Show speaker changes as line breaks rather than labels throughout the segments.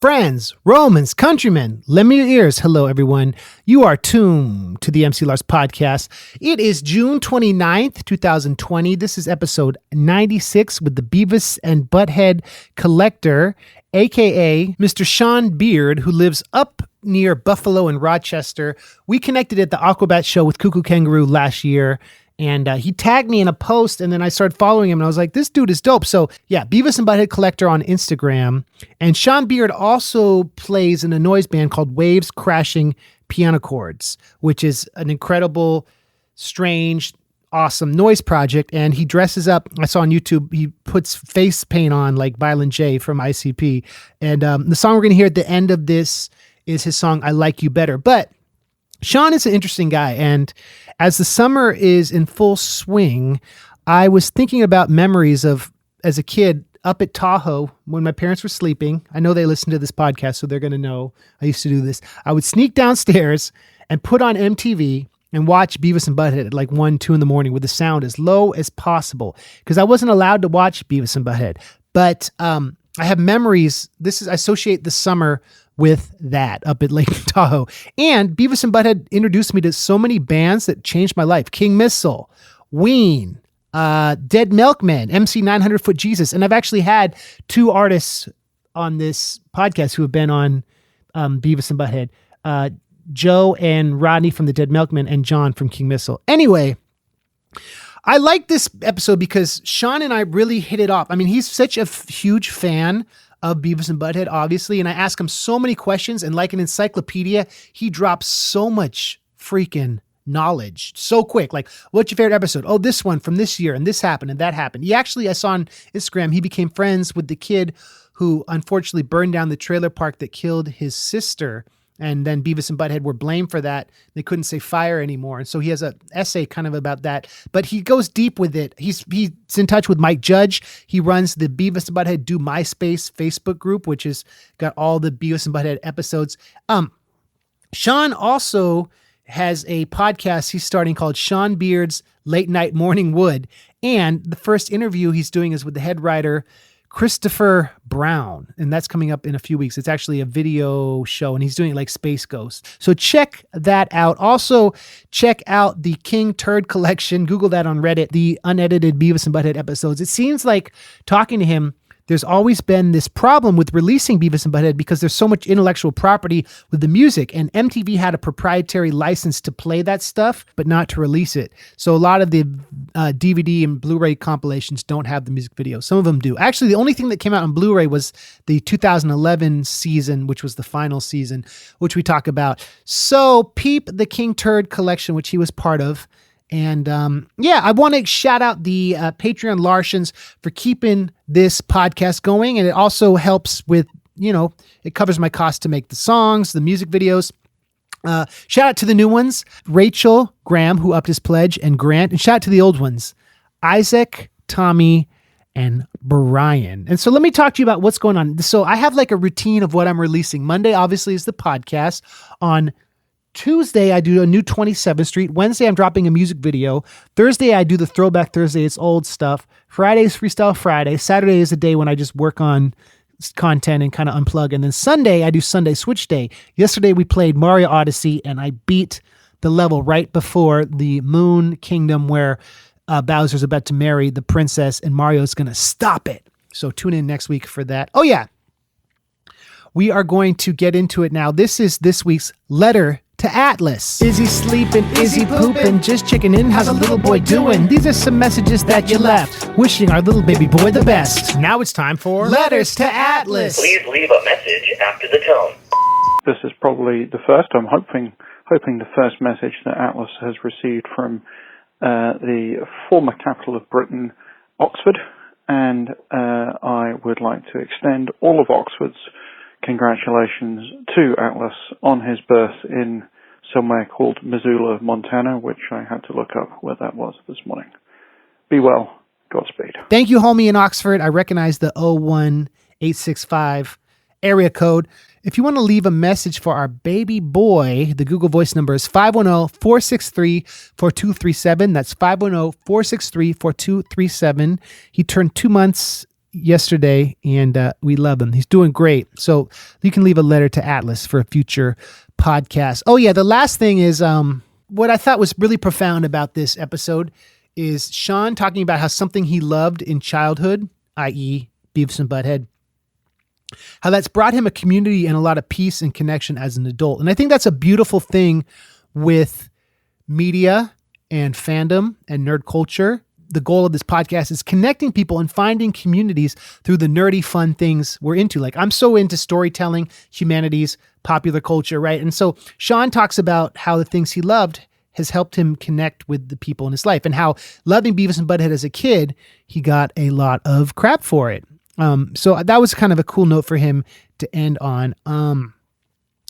Friends, Romans, countrymen, lend me your ears. Hello, everyone. You are tuned to the MC Lars podcast. It is June 29th, 2020. This is episode 96 with the Beavis and Butthead collector, a.k.a. Mr. Sean Beard, who lives up near Buffalo and Rochester. We connected at the Aquabat show with Cuckoo Kangaroo last year. And he tagged me in a post, and then I started following him, and I was like, this dude is dope. So, yeah, Beavis and Butthead Collector on Instagram. And Sean Beard also plays in a noise band called Waves Crashing Piano Chords, which is an incredible, strange, awesome noise project. And he dresses up. I saw on YouTube, he puts face paint on like Violent J from ICP. And the song we're going to hear at the end of this is his song, I Like You Better. But Sean is an interesting guy, and as the summer is in full swing, I was thinking about memories of, as a kid, up at Tahoe when my parents were sleeping. I know they listen to this podcast, so they're going to know I used to do this. I would sneak downstairs and put on MTV and watch Beavis and Butthead at like 1, 2 in the morning with the sound as low as possible, because I wasn't allowed to watch Beavis and Butthead. But I have memories. I associate the summer with that up at Lake Tahoe. And Beavis and Butthead introduced me to so many bands that changed my life. King Missile, Ween, Dead Milkmen, MC 900 Foot Jesus. And I've actually had 2 artists on this podcast who have been on Beavis and Butthead. Joe and Rodney from the Dead Milkmen and John from King Missile. Anyway, I like this episode because Sean and I really hit it off. I mean, he's such a huge fan of Beavis and Butthead, obviously, and I ask him so many questions, and like an encyclopedia, he drops so much freaking knowledge so quick. Like, what's your favorite episode? Oh, this one from this year, and this happened, and that happened. I saw on Instagram, he became friends with the kid who unfortunately burned down the trailer park that killed his sister. And then Beavis and Butthead were blamed for that. They couldn't say fire anymore. And so he has an essay kind of about that. But he goes deep with it. He's in touch with Mike Judge. He runs the Beavis and Butthead Do MySpace Facebook group, which has got all the Beavis and Butthead episodes. Sean also has a podcast he's starting called Sean Beard's Late Night Morning Wood. And the first interview he's doing is with the head writer, Christopher Brown, and that's coming up in a few weeks. It's actually a video show, and he's doing it like Space Ghost. So check that out. Also, check out the King Turd Collection. Google that on Reddit, the unedited Beavis and Butthead episodes. It seems like, talking to him, there's always been this problem with releasing Beavis and Butthead because there's so much intellectual property with the music, and MTV had a proprietary license to play that stuff, but not to release it. So a lot of the DVD and Blu-ray compilations don't have the music video. Some of them do. Actually, the only thing that came out on Blu-ray was the 2011 season, which was the final season, which we talk about. So peep the King Turd Collection, which he was part of. And I want to shout out the Patreon Larsons for keeping this podcast going. And it also helps with, it covers my cost to make the songs, the music videos. Shout out to the new ones, Rachel Graham, who upped his pledge, and Grant. And shout out to the old ones, Isaac, Tommy, and Brian. And so let me talk to you about what's going on. So I have like a routine of what I'm releasing. Monday, obviously, is the podcast. On Tuesday, I do a new 27th Street. Wednesday, I'm dropping a music video. Thursday, I do the Throwback Thursday. It's old stuff. Friday is Freestyle Friday. Saturday is the day when I just work on content and kind of unplug. And then Sunday, I do Sunday Switch Day. Yesterday, we played Mario Odyssey, and I beat the level right before the Moon Kingdom where Bowser's about to marry the princess, and Mario's going to stop it. So tune in next week for that. Oh, yeah. We are going to get into it now. This is this week's letter to Atlas. Is he sleeping? Is he pooping? Just checking in. How's a little boy doing? These are some messages that you left. Wishing our little baby boy the best. Now it's time for Letters to Atlas.
Please leave a message after the tone.
This is probably the first, I'm hoping the first message that Atlas has received from the former capital of Britain, Oxford. And I would like to extend all of Oxford's congratulations to Atlas on his birth in somewhere called Missoula, Montana, which I had to look up where that was this morning. Be well. Godspeed.
Thank you, homie in Oxford. I recognize the 01865 area code. If you want to leave a message for our baby boy, the Google Voice number is 510-463-4237. That's 510-463-4237. He turned 2 months yesterday, and we love him. He's doing great. So you can leave a letter to Atlas for a future podcast. Oh yeah, the last thing is what I thought was really profound about this episode is Sean talking about how something he loved in childhood, i.e. Beavis and Butthead, how that's brought him a community and a lot of peace and connection as an adult. And I think that's a beautiful thing with media and fandom and nerd culture. The goal of this podcast is connecting people and finding communities through the nerdy, fun things we're into. Like, I'm so into storytelling, humanities, popular culture, right? And so Sean talks about how the things he loved has helped him connect with the people in his life, and how loving Beavis and Butthead as a kid, he got a lot of crap for it. So that was kind of a cool note for him to end on.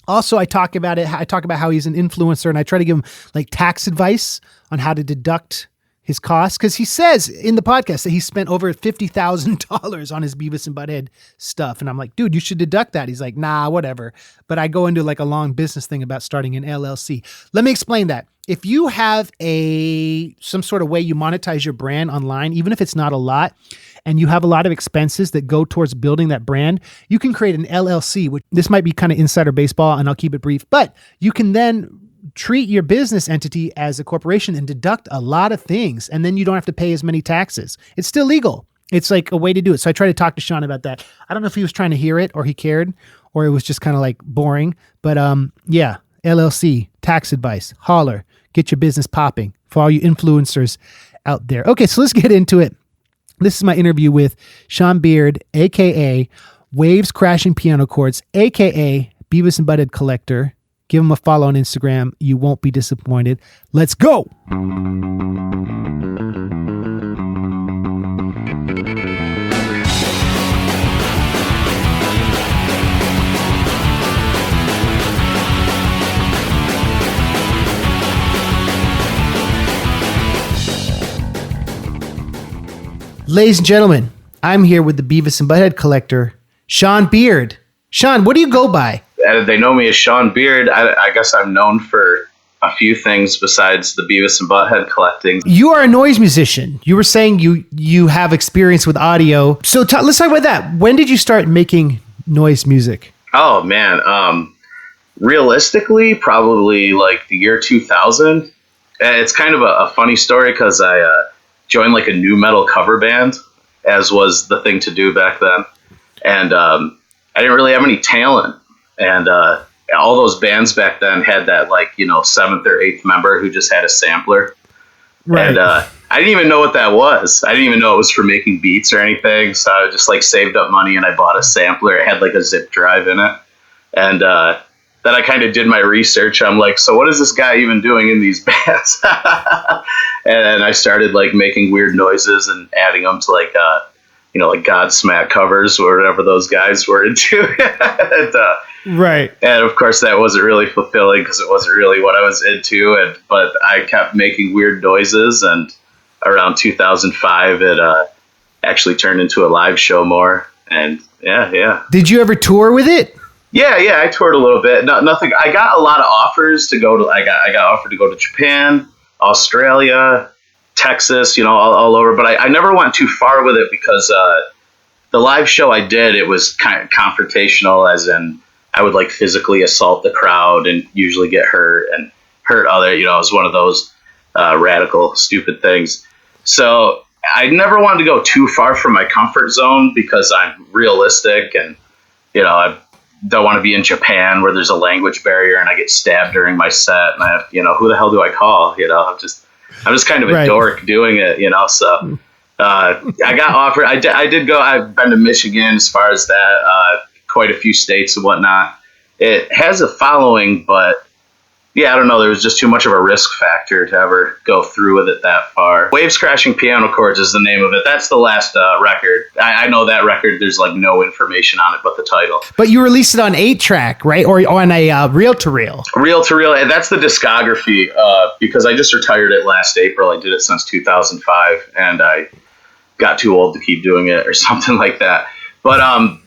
Also, I talk about it. I talk about how he's an influencer, and I try to give him like tax advice on how to deduct his costs, because he says in the podcast that he spent over $50,000 on his Beavis and Butthead stuff. And I'm like, dude, you should deduct that. He's like, nah, whatever. But I go into like a long business thing about starting an LLC. Let me explain that. If you have some sort of way you monetize your brand online, even if it's not a lot, and you have a lot of expenses that go towards building that brand, you can create an LLC, which this might be kind of insider baseball, and I'll keep it brief, but you can then treat your business entity as a corporation and deduct a lot of things, and then you don't have to pay as many taxes. It's still legal. It's like a way to do it. So I try to talk to Sean about that. I don't know if he was trying to hear it or he cared, or it was just kind of like boring, but yeah, LLC, tax advice, holler, get your business popping for all you influencers out there. Okay, so let's get into it. This is my interview with Sean Beard, aka Waves Crashing Piano Chords, aka Beavis and Butthead Collector. Give him a follow on Instagram. You won't be disappointed. Let's go. Ladies and gentlemen, I'm here with the Beavis and Butthead Collector, Sean Beard. Sean, what do you go by?
They know me as Sean Beard. I guess I'm known for a few things besides the Beavis and Butthead collecting.
You are a noise musician. You were saying you have experience with audio. So let's talk about that. When did you start making noise music?
Oh, man. Realistically, probably like the year 2000. It's kind of a funny story because I joined like a nu metal cover band, as was the thing to do back then. And I didn't really have any talent. And all those bands back then had that, like, you know, 7th or 8th member who just had a sampler. Right. And I didn't even know what that was. I didn't even know it was for making beats or anything. So I just like saved up money and I bought a sampler. It had like a zip drive in it. And then I kind of did my research. I'm like, so what is this guy even doing in these bands? And I started like making weird noises and adding them to like, you know, like Godsmack covers or whatever those guys were into.
Right.
And of course that wasn't really fulfilling because it wasn't really what I was into. But I kept making weird noises, and around 2005 it actually turned into a live show more. And yeah.
Did you ever tour with it?
Yeah, I toured a little bit. Nothing. I got a lot of offers to go to. I got offered to go to Japan, Australia, Texas, you know, all over. But I never went too far with it because the live show I did, it was kind of confrontational, as in I would like physically assault the crowd and usually get hurt and hurt other. You know, it was one of those radical, stupid things. So I never wanted to go too far from my comfort zone because I'm realistic, and you know, I don't want to be in Japan where there's a language barrier and I get stabbed during my set, and I have, you know, who the hell do I call? You know, I'm just kind of a dork doing it, you know. So I got offered. I did go. I've been to Michigan, as far as that, quite a few states and whatnot. It has a following, but yeah, I don't know. There was just too much of a risk factor to ever go through with it that far. Waves Crashing Piano Chords is the name of it. That's the last record. I know that record, there's like no information on it but the title.
But you released it on 8-track, right? Or on a reel-to-reel?
Reel-to-reel, and that's the discography, because I just retired it last April. I did it since 2005, and I got too old to keep doing it or something like that. But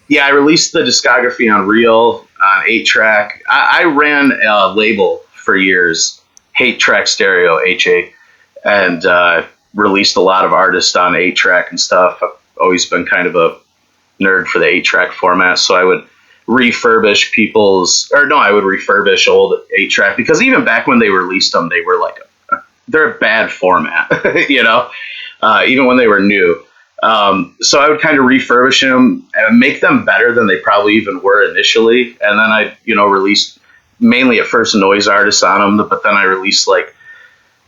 yeah, I released the discography on reel, on 8-track. I ran a label for years, Hate Track Stereo, HA, and released a lot of artists on 8-track and stuff. I've always been kind of a nerd for the 8-track format, so I would refurbish I would refurbish old 8-track, because even back when they released them, they were like, they're a bad format, even when they were new. So I would kind of refurbish them and make them better than they probably even were initially. And then I, released mainly at first noise artists on them, but then I released like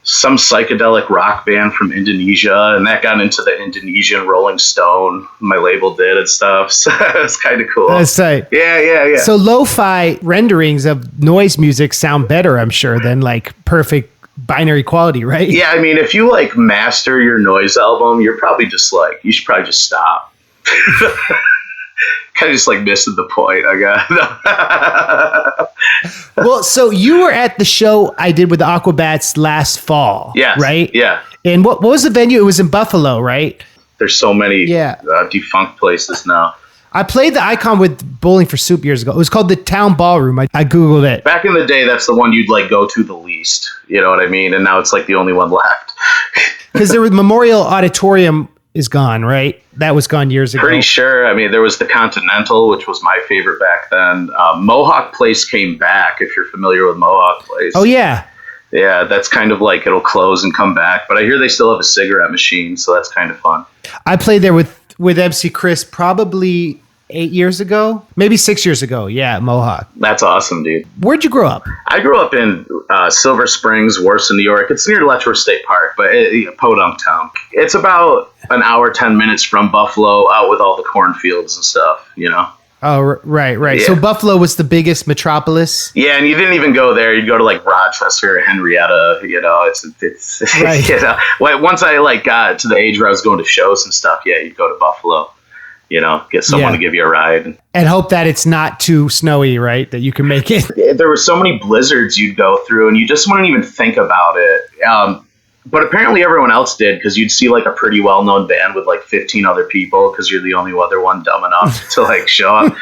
some psychedelic rock band from Indonesia, and that got into the Indonesian Rolling Stone. My label did and stuff. So it's kind of cool.
That's tight.
Yeah.
So lo-fi renderings of noise music sound better, I'm sure, than like perfect binary quality, right?
Yeah, I mean, if you like master your noise album, you're probably just like, you should probably just stop. Kind of just like missing the point, I guess.
Well, so you were at the show I did with the Aquabats last fall,
yes,
right?
Yeah.
And what was the venue? It was in Buffalo, right?
There's so many defunct places now.
I played the Icon with Bowling for Soup years ago. It was called the Town Ballroom. I Googled it.
Back in the day, that's the one you'd like go to the least. You know what I mean? And now it's like the only one left.
Because there was Memorial Auditorium is gone, right? That was gone years ago.
Pretty sure. I mean, there was the Continental, which was my favorite back then. Mohawk Place came back, if you're familiar with Mohawk Place.
Oh, yeah.
Yeah, that's kind of like it'll close and come back. But I hear they still have a cigarette machine, so that's kind of fun.
I played there with MC Chris probably 8 years ago, maybe 6 years ago. Yeah, Mohawk.
That's awesome, dude.
Where'd you grow up?
I grew up in Silver Springs, Warsaw, New York. It's near Letchworth State Park, but Podunk town. It's about an hour, 10 minutes from Buffalo, out with all the cornfields and stuff,
Oh, right.
Yeah.
So Buffalo was the biggest metropolis.
Yeah, and you didn't even go there. You'd go to like Rochester or Henrietta. It's right. Once I got to the age where I was going to shows and stuff, yeah, you'd go to Buffalo. Get someone to give you a ride.
And hope that it's not too snowy, right? That you can make it.
There were so many blizzards you'd go through, and you just wouldn't even think about it. But apparently everyone else did, because you'd see like a pretty well-known band with like 15 other people, because you're the only other one dumb enough to like show up.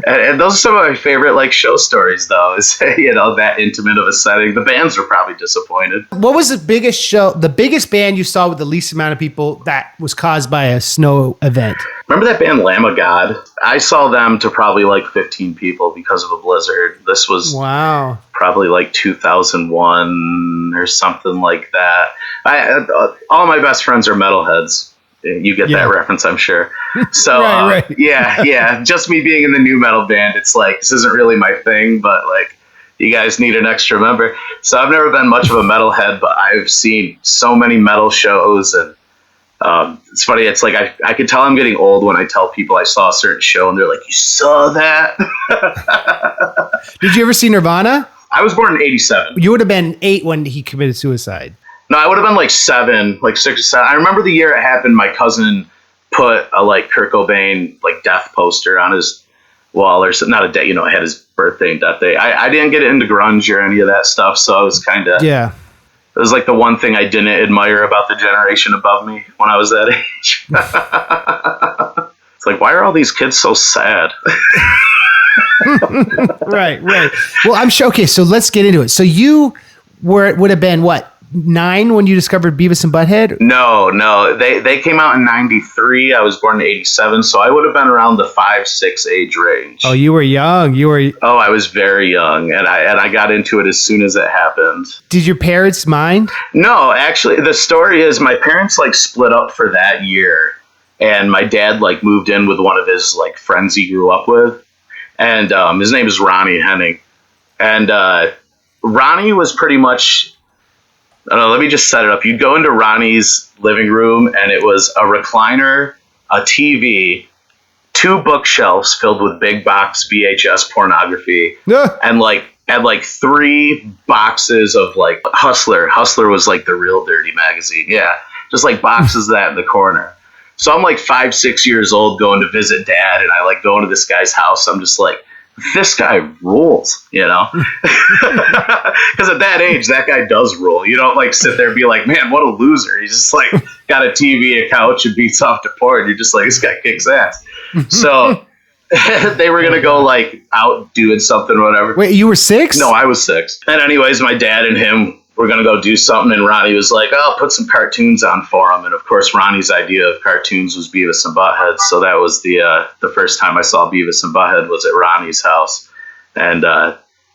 And those are some of my favorite like show stories, though, is that intimate of a setting. The bands were probably disappointed.
What was the biggest band you saw with the least amount of people that was caused by a snow event?
Remember that band Lamb of God? I saw them to probably like 15 people because of a blizzard. This was probably like 2001 or something like that. All my best friends are metalheads. You get that reference, I'm sure. So
right.
Yeah. Just me being in the new metal band, it's like, this isn't really my thing, but like, you guys need an extra member. So I've never been much of a metalhead, but I've seen so many metal shows, and it's funny. It's like I can tell I'm getting old when I tell people I saw a certain show, and they're like, "You saw that?"
Did you ever see Nirvana?
I was born in '87.
You would have been 8 when he committed suicide.
No, I would have been like 7, like 6 or 7. I remember the year it happened. My cousin put a like Kurt Cobain like death poster on his wall, or not a day. It had his birthday and death day. I didn't get into grunge or any of that stuff, so I was kind of It was like the one thing I didn't admire about the generation above me when I was that age. It's like, why are all these kids so sad?
Right. Well, I'm sure. Okay, so let's get into it. So you would have been what, 9 when you discovered Beavis and Butthead?
No. They came out in 93. I was born in 87, so I would have been around the 5-6 age range.
Oh, you were young.
Oh, I was very young, and I got into it as soon as it happened.
Did your parents mind?
No, actually, the story is my parents like split up for that year, and my dad like moved in with one of his like friends he grew up with, and his name is Ronnie Henning, and Ronnie was pretty much. I don't know, let me just set it up. You'd go into Ronnie's living room, and it was a recliner, a TV, 2 bookshelves filled with big box VHS pornography, and like 3 boxes of like Hustler. Hustler was like the real dirty magazine. Yeah, just like boxes of that in the corner. So I'm like 5-6 years old going to visit Dad, and I like go into this guy's house. I'm just like, this guy rules, Because at that age, that guy does rule. You don't like sit there and be like, man, what a loser. He's just like got a TV, a couch, and beats off to porn. You're just like, this guy kicks ass. So they were going to go like out doing something or whatever.
Wait, you were 6?
No, I was 6. And anyways, my dad and him we're going to go do something. And Ronnie was like, oh, put some cartoons on for him. And of course, Ronnie's idea of cartoons was Beavis and Butthead. So that was the first time I saw Beavis and Butthead was at Ronnie's house. And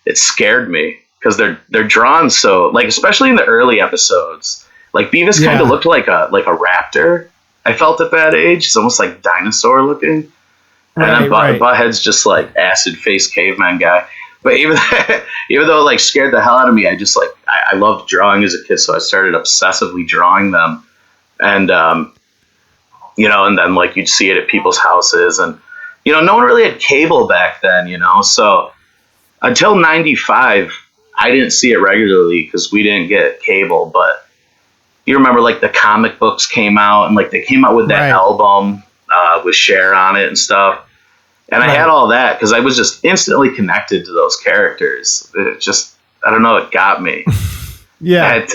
it scared me because they're drawn so, like, especially in the early episodes, like Beavis kind of looked like a raptor. I felt at that age. It's almost like dinosaur looking. And then Butthead's just like acid face caveman guy. But even though it like scared the hell out of me, I just like I loved drawing as a kid, so I started obsessively drawing them. And and then like you'd see it at people's houses, and no one really had cable back then, so until 95 I didn't see it regularly because we didn't get cable. But you remember like the comic books came out, and like they came out with that album with Cher on it and stuff. And I had all that because I was just instantly connected to those characters. It just, I don't know, it got me. And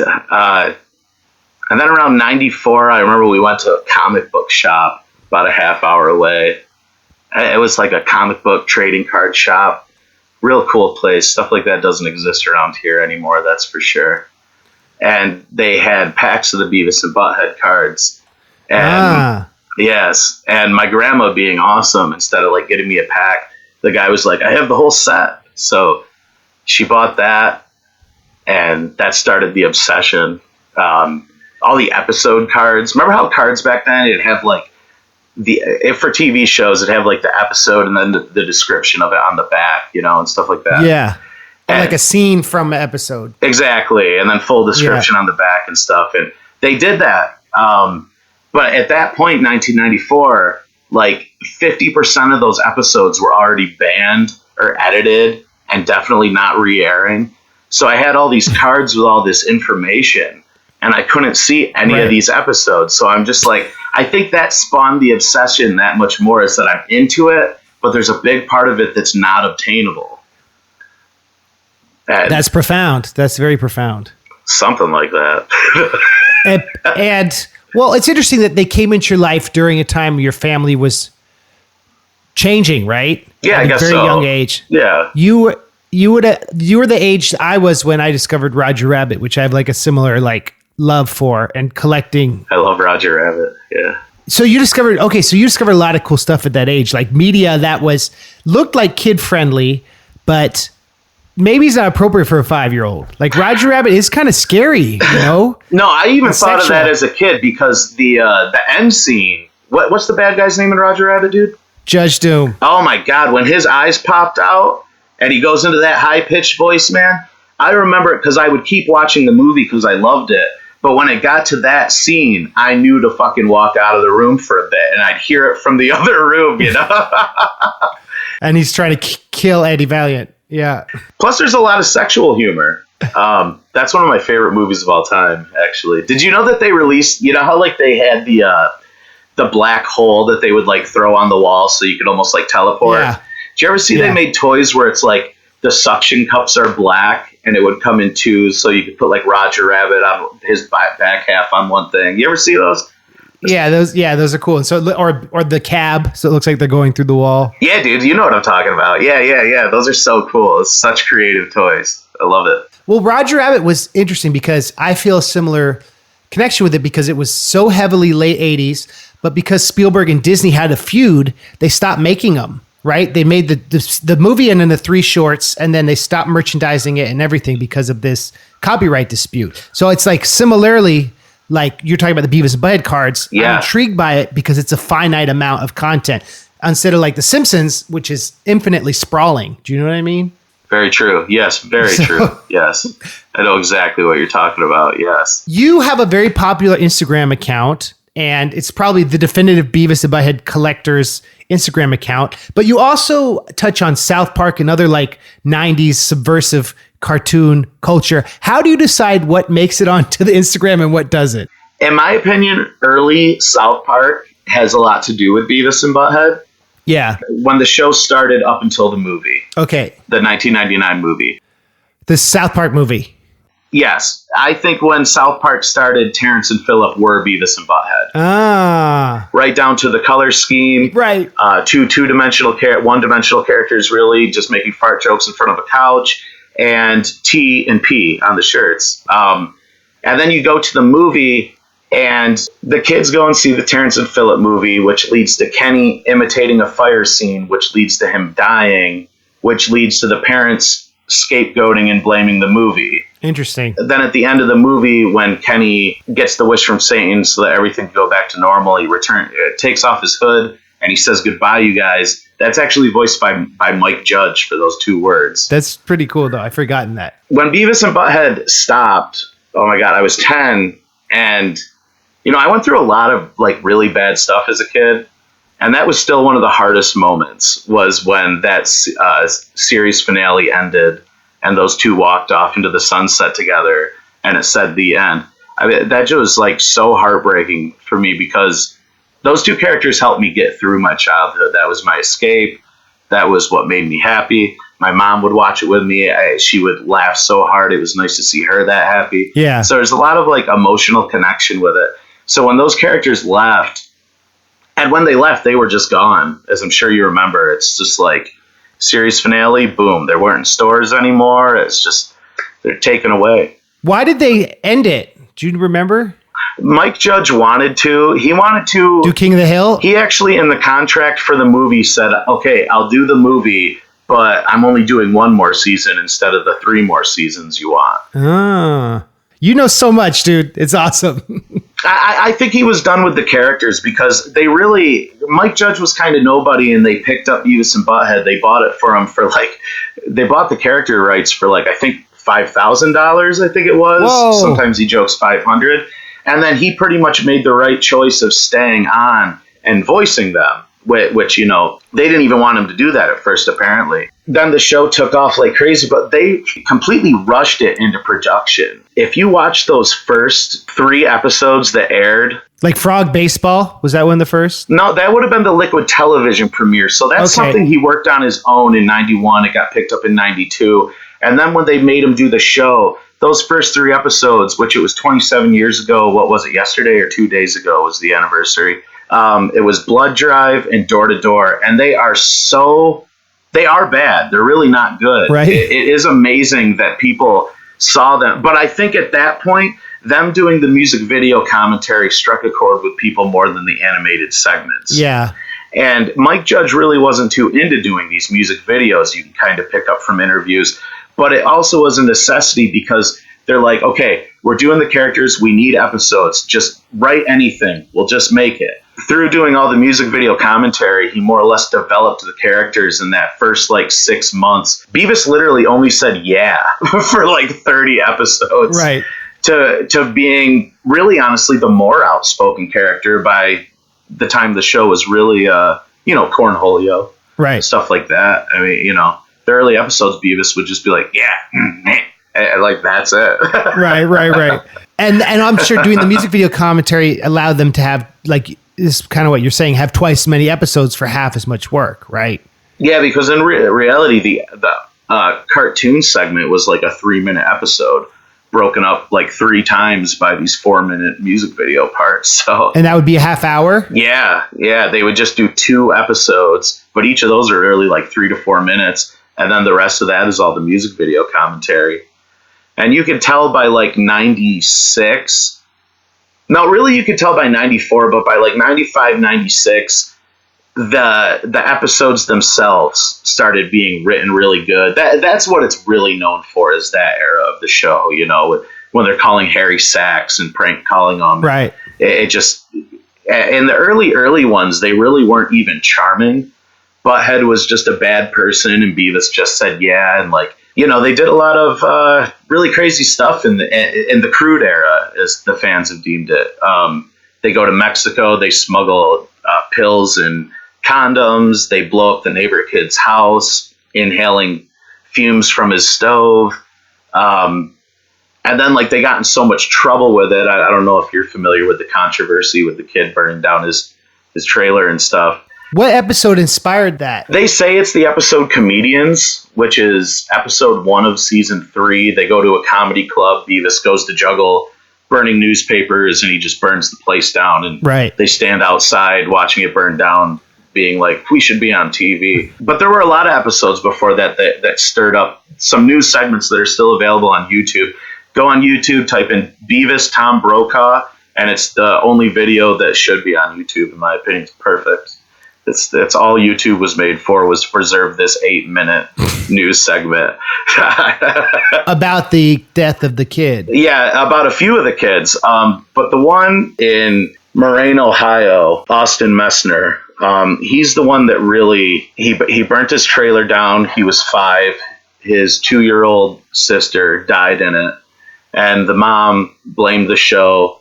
then around 94, I remember we went to a comic book shop about a half hour away. It was like a comic book trading card shop. Real cool place. Stuff like that doesn't exist around here anymore, that's for sure. And they had packs of the Beavis and Butthead cards. And yes, and my grandma being awesome, instead of like getting me a pack, the guy was like, I have the whole set. So she bought that, and that started the obsession. All the episode cards. Remember how cards back then, it'd have like if for TV shows, it'd have like the episode and then the description of it on the back, and stuff like that.
Yeah. And like a scene from an episode.
Exactly. And then full description on the back and stuff. And they did that. But at that point, 1994, like 50% of those episodes were already banned or edited and definitely not re-airing. So I had all these cards with all this information, and I couldn't see any of these episodes. So I'm just like, I think that spawned the obsession that much more, is that I'm into it, but there's a big part of it that's not obtainable. And
that's profound. That's very profound.
Something like that.
and well, it's interesting that they came into your life during a time your family was changing, right?
Yeah,
at
I guess
a very
so.
young age.
Yeah.
You were the age I was when I discovered Roger Rabbit, which I have like a similar like love for and collecting.
I love Roger Rabbit. Yeah.
So you discovered a lot of cool stuff at that age, like media that looked like kid friendly, but maybe it's not appropriate for a 5-year-old. Like Roger Rabbit is kind of scary, No,
I even thought of that as a kid because the end scene. What's the bad guy's name in Roger Rabbit, dude?
Judge Doom.
Oh my God, when his eyes popped out and he goes into that high pitched voice, man. I remember it because I would keep watching the movie because I loved it. But when it got to that scene, I knew to fucking walk out of the room for a bit, and I'd hear it from the other room,
And he's trying to kill Eddie Valiant. Yeah.
Plus, there's a lot of sexual humor. That's one of my favorite movies of all time, actually. Did you know that they released, how like they had the black hole that they would like throw on the wall so you could almost like teleport? Yeah. Did you ever see they made toys where it's like the suction cups are black and it would come in twos, so you could put like Roger Rabbit on his back half on one thing? You ever see those?
Yeah, those are cool. And so, or the cab, so it looks like they're going through the wall.
Yeah, dude, you know what I'm talking about. Yeah. Those are so cool. It's such creative toys. I love it.
Well, Roger Rabbit was interesting because I feel a similar connection with it because it was so heavily late 80s, but because Spielberg and Disney had a feud, they stopped making them, right? They made the movie and then the 3 shorts, and then they stopped merchandising it and everything because of this copyright dispute. So it's like similarly, like you're talking about the Beavis and Butthead cards.
Yeah.
I'm intrigued by it because it's a finite amount of content instead of like The Simpsons, which is infinitely sprawling. Do you know what I mean?
Very true. Yes, very true. Yes. I know exactly what you're talking about. Yes.
You have a very popular Instagram account, and it's probably the definitive Beavis and Butthead collectors Instagram account. But you also touch on South Park and other like 90s subversive cartoon culture. How do you decide what makes it onto the Instagram and what doesn't?
In my opinion, early South Park has a lot to do with Beavis and Butthead.
Yeah.
When the show started up until the movie.
Okay.
The 1999 movie.
The South Park movie.
Yes. I think when South Park started, Terrence and Phillip were Beavis and Butthead.
Ah.
Right down to the color scheme.
Right.
One-dimensional characters really just making fart jokes in front of a couch. and T and P on the shirts. And then you go to the movie, and the kids go and see the Terrence and Phillip movie, which leads to Kenny imitating a fire scene, which leads to him dying, which leads to the parents scapegoating and blaming the movie.
Interesting.
Then at the end of the movie, when Kenny gets the wish from Satan so that everything can go back to normal, he takes off his hood and he says, "Goodbye, you guys." That's actually voiced by Mike Judge for those two words.
That's pretty cool, though. I've forgotten that.
When Beavis and Butthead stopped, oh my God, I was 10. And, I went through a lot of really bad stuff as a kid. And that was still one of the hardest moments, was when that series finale ended and those two walked off into the sunset together and it said the end. I mean, that just was so heartbreaking for me, because those two characters helped me get through my childhood. That was my escape. That was what made me happy. My mom would watch it with me. She would laugh so hard. It was nice to see her that happy.
Yeah.
So there's a lot of emotional connection with it. So when those characters left, and when they left, they were just gone, as I'm sure you remember. It's just series finale, boom. They weren't in stores anymore. It's just, they're taken away.
Why did they end it? Do you remember?
Mike Judge wanted to. He wanted to
do King of the Hill.
He actually, in the contract for the movie, said, "Okay, I'll do the movie, but I'm only doing one more season instead of the 3 more seasons you want."
Ah, you know so much, dude. It's awesome.
I think he was done with the characters, because Mike Judge was kind of nobody, and they picked up Beavis and Butthead. They bought it for him for they bought the character rights for I think $5,000. I think it was.
Whoa.
Sometimes he jokes $500. And then he pretty much made the right choice of staying on and voicing them, which, they didn't even want him to do that at first, apparently. Then the show took off like crazy, but they completely rushed it into production. If you watch those first 3 episodes that aired...
Like Frog Baseball? Was that one of the first?
No, that would have been the Liquid Television premiere. So that's something he worked on his own in 91. It got picked up in 92. And then when they made him do the show... Those first 3 episodes, which it was 27 years ago, what was it, yesterday or 2 days ago was the anniversary. It was Blood Drive and Door to Door, and they are bad. They're really not good.
Right.
It is amazing that people saw them. But I think at that point, them doing the music video commentary struck a chord with people more than the animated segments.
Yeah.
And Mike Judge really wasn't too into doing these music videos, you can kind of pick up from interviews. But it also was a necessity, because they're like, okay, we're doing the characters. We need episodes. Just write anything. We'll just make it. Through doing all the music video commentary, he more or less developed the characters in that first 6 months. Beavis literally only said yeah for 30 episodes.
Right.
To being really, honestly, the more outspoken character by the time the show was really, Cornholio.
Right.
Stuff like that. I mean, the early episodes, Beavis would just be like, yeah, and that's it.
Right. And I'm sure doing the music video commentary allowed them to have, this is kind of what you're saying, have twice as many episodes for half as much work, right?
Yeah, because in reality, the cartoon segment was a 3-minute episode, broken up 3 times by these 4-minute music video parts. So,
and that would be a half hour?
Yeah. They would just do 2 episodes, but each of those are really 3 to 4 minutes. And then the rest of that is all the music video commentary. And you could tell by 96. No, really you could tell by 94, but by 95, 96, the episodes themselves started being written really good. That's what it's really known for, is that era of the show, when they're calling Harry Sachs and prank calling him.
Right.
It just, in the early ones, they really weren't even charming. Butthead was just a bad person, and Beavis just said yeah, and they did a lot of really crazy stuff in the crude era, as the fans have deemed it. They go to Mexico, they smuggle pills and condoms, they blow up the neighbor kid's house, inhaling fumes from his stove. And then they got in so much trouble with it. I don't know if you're familiar with the controversy with the kid burning down his trailer and stuff.
What episode inspired that?
They say it's the episode Comedians, which is episode 1 of season 3. They go to a comedy club. Beavis goes to juggle burning newspapers, and he just burns the place down. And
right.
They stand outside watching it burn down. being like, we should be on TV. But there were a lot of episodes before that stirred up some news segments that are still available on YouTube. Go on YouTube, type in Beavis Tom Brokaw, and it's the only video that should be on YouTube, in my opinion. It's perfect. That's all YouTube was made for, was to preserve this 8-minute news segment.
About the death of the kid.
Yeah, about a few of the kids. But the one in Moraine, Ohio, Austin Messner, he's the one that really, he burnt his trailer down. He was 5. His 2-year-old sister died in it. And the mom blamed the show.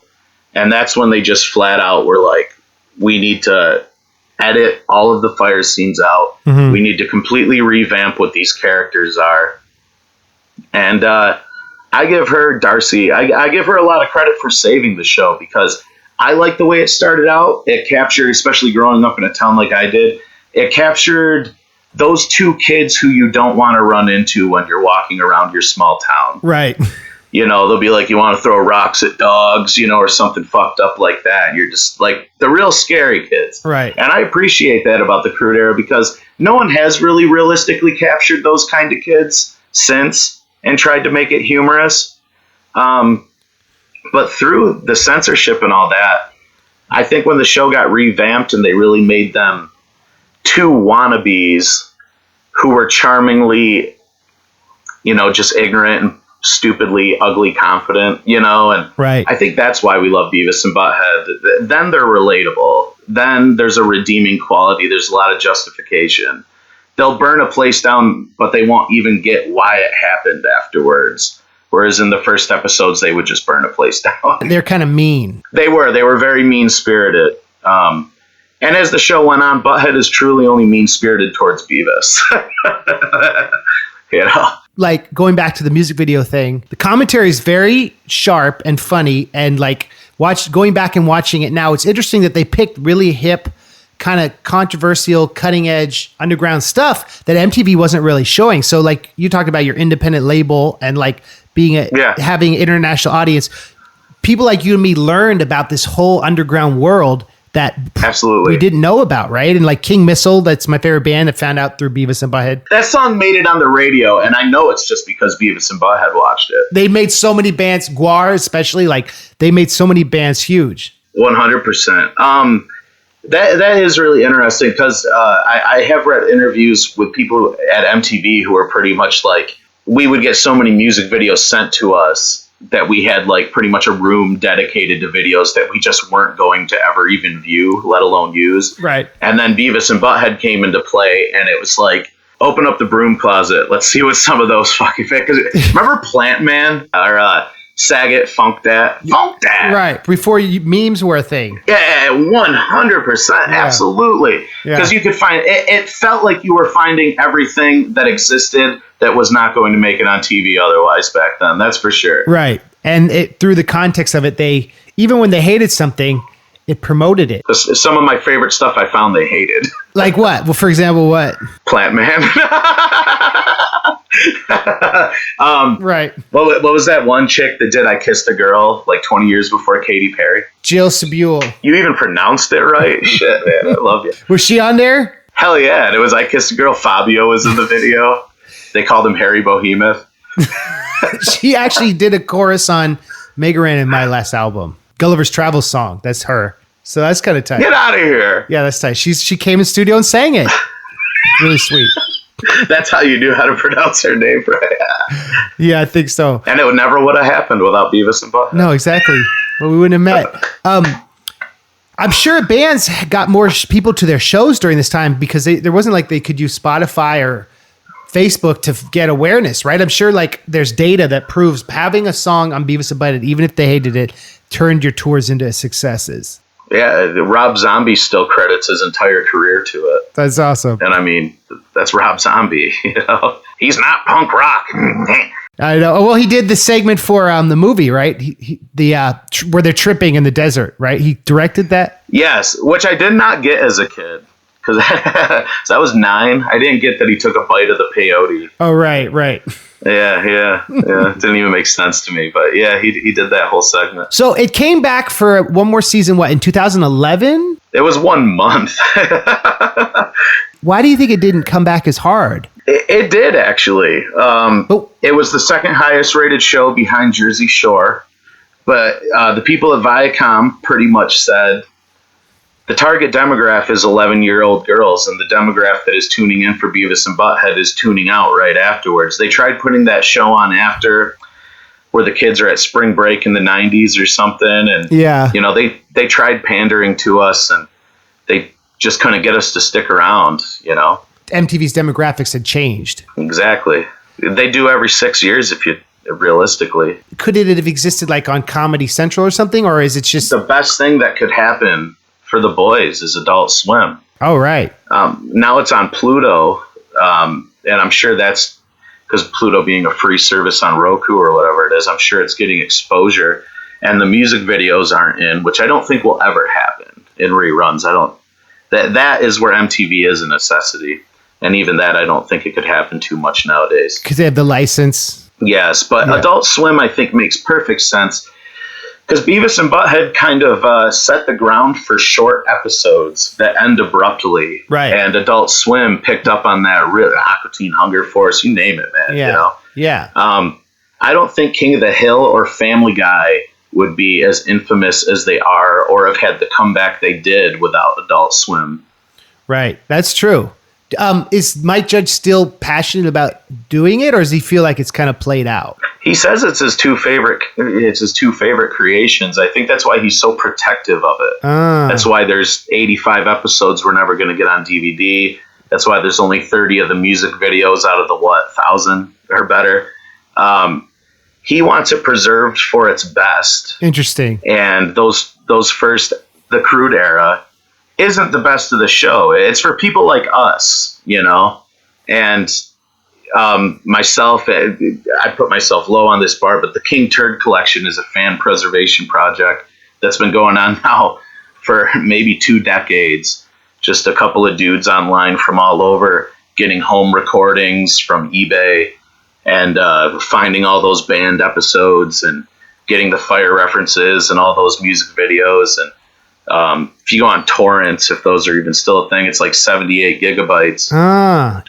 And that's when they just flat out were like, we need to edit all of the fire scenes out. Mm-hmm. We need to completely revamp what these characters are. And I give her, Darcy, I give her a lot of credit for saving the show, because I like the way it started out. It captured, especially growing up in a town like I did, it captured those 2 kids who you don't want to run into when you're walking around your small town.
Right.
You know, they'll be like, you want to throw rocks at dogs, you know, or something fucked up like that. And you're just like the real scary kids.
Right.
And I appreciate that about the Crude Era, because no one has really realistically captured those kind of kids since and tried to make it humorous. But through the censorship and all that, I think when the show got revamped and they really made them 2 wannabes who were charmingly, you know, just ignorant and stupidly ugly confident, you know, and
right.
I think that's why we love Beavis and Butthead. Then they're relatable. Then there's a redeeming quality. There's a lot of justification. They'll burn a place down, but they won't even get why it happened afterwards. Whereas in the first episodes, they would just burn a place down.
They're kind of mean. They
were very mean-spirited. And as the show went on, Butthead is truly only mean-spirited towards Beavis. You know?
Like, going back to the music video thing, the commentary is very sharp and funny, and like going back and watching it now, it's interesting that they picked really hip, kind of controversial, cutting edge underground stuff that MTV wasn't really showing. So like you talked about your independent label and like having an international audience, people like you and me learned about this whole underground world that
absolutely
we didn't know about, right? And like King Missile, that's my favorite band, that found out through Beavis and Butthead.
That song made it on the radio, and I know it's just because Beavis and Butthead watched it.
They made so many bands, Guar especially, like they made so many bands huge.
100%. That is really interesting, because I have read interviews with people at MTV who are pretty much like, we would get so many music videos sent to us that we had like pretty much a room dedicated to videos that we just weren't going to ever even view, let alone use.
Right.
And then Beavis and Butthead came into play, and it was like, open up the broom closet. Let's see what some of those fucking... Because remember Plant Man or Saget, Funk Dat? Funk Dat!
Right. Before memes were a thing.
Yeah, 100%. Yeah. Absolutely. Because you could find... It felt like you were finding everything that existed that was not going to make it on TV otherwise back then. That's for sure.
Right. And through the context of it, they, even when they hated something, it promoted it.
Some of my favorite stuff I found they hated.
Like what? Well, for example, what?
Plant Man.
Right.
What was that one chick that did I Kissed a Girl like 20 years before Katy Perry?
Jill Sabule.
You even pronounced it right? Shit, man. I love you.
Was she on there?
Hell yeah. And it was I Kissed a Girl. Fabio was in the video. They called him Harry Behemoth.
She actually did a chorus on Mega Ran in my last album. Gulliver's Travel song. That's her. So that's kind of tight.
Get out of here.
Yeah, that's tight. She came in studio and sang it. Really sweet.
That's how you knew how to pronounce her name, right?
Yeah, I think so.
And it never would have happened without Beavis and Butthead.
No, exactly. Well, we wouldn't have met. I'm sure bands got more people to their shows during this time, because there wasn't like they could use Spotify or Facebook to get awareness, right? I'm sure like there's data that proves having a song on Beavis and Butthead, even if they hated it, turned your tours into successes.
Yeah, Rob Zombie still credits his entire career to it.
That's awesome.
And I mean, that's Rob Zombie, you know? He's not punk rock.
I know. Well, he did the segment for the movie, right? Where they're tripping in the desert, right? He directed that?
Yes, which I did not get as a kid. Because I was 9. I didn't get that he took a bite of the peyote.
Oh, right.
Yeah. It didn't even make sense to me. But yeah, he did that whole segment.
So it came back for one more season, what, in 2011?
It was 1 month.
Why do you think it didn't come back as hard?
It did, actually. It was the second highest rated show behind Jersey Shore. But the people at Viacom pretty much said the target demographic is 11-year-old girls, and the demographic that is tuning in for Beavis and Butthead is tuning out right afterwards. They tried putting that show on after, where the kids are at spring break in the 90s or something. And, they tried pandering to us, and they just couldn't get us to stick around,
MTV's demographics had changed.
Exactly. They do every 6 years realistically.
Could it have existed like on Comedy Central or something, or is it just...
The best thing that could happen for the boys is Adult Swim.
Oh, right.
Now it's on Pluto, and I'm sure that's because Pluto being a free service on Roku or whatever it is, I'm sure it's getting exposure, and the music videos aren't in, which I don't think will ever happen in reruns. That is where MTV is a necessity. And even that, I don't think it could happen too much nowadays.
Because they have the license.
Yes, but Adult Swim, I think, makes perfect sense. Because Beavis and Butthead kind of set the ground for short episodes that end abruptly.
Right.
And Adult Swim picked up on that, really, Aqua Teen Hunger Force, you name it, man.
Yeah. Yeah.
I don't think King of the Hill or Family Guy would be as infamous as they are, or have had the comeback they did without Adult Swim.
Right. That's true. Is Mike Judge still passionate about doing it, or does he feel like it's kind of played out?
He says it's his two favorite creations. I think that's why he's so protective of it. That's why there's 85 episodes we're never going to get on DVD. That's why there's only 30 of the music videos out of the 1,000 or better. He wants it preserved for its best.
Interesting.
And those first, the crude era, isn't the best of the show. It's for people like us, and myself, I put myself low on this bar, but the King Turd Collection is a fan preservation project that's been going on now for maybe 2 decades. Just a couple of dudes online from all over getting home recordings from eBay and finding all those banned episodes and getting the fire references and all those music videos. And if you go on torrents, if those are even still a thing, it's like 78 gigabytes.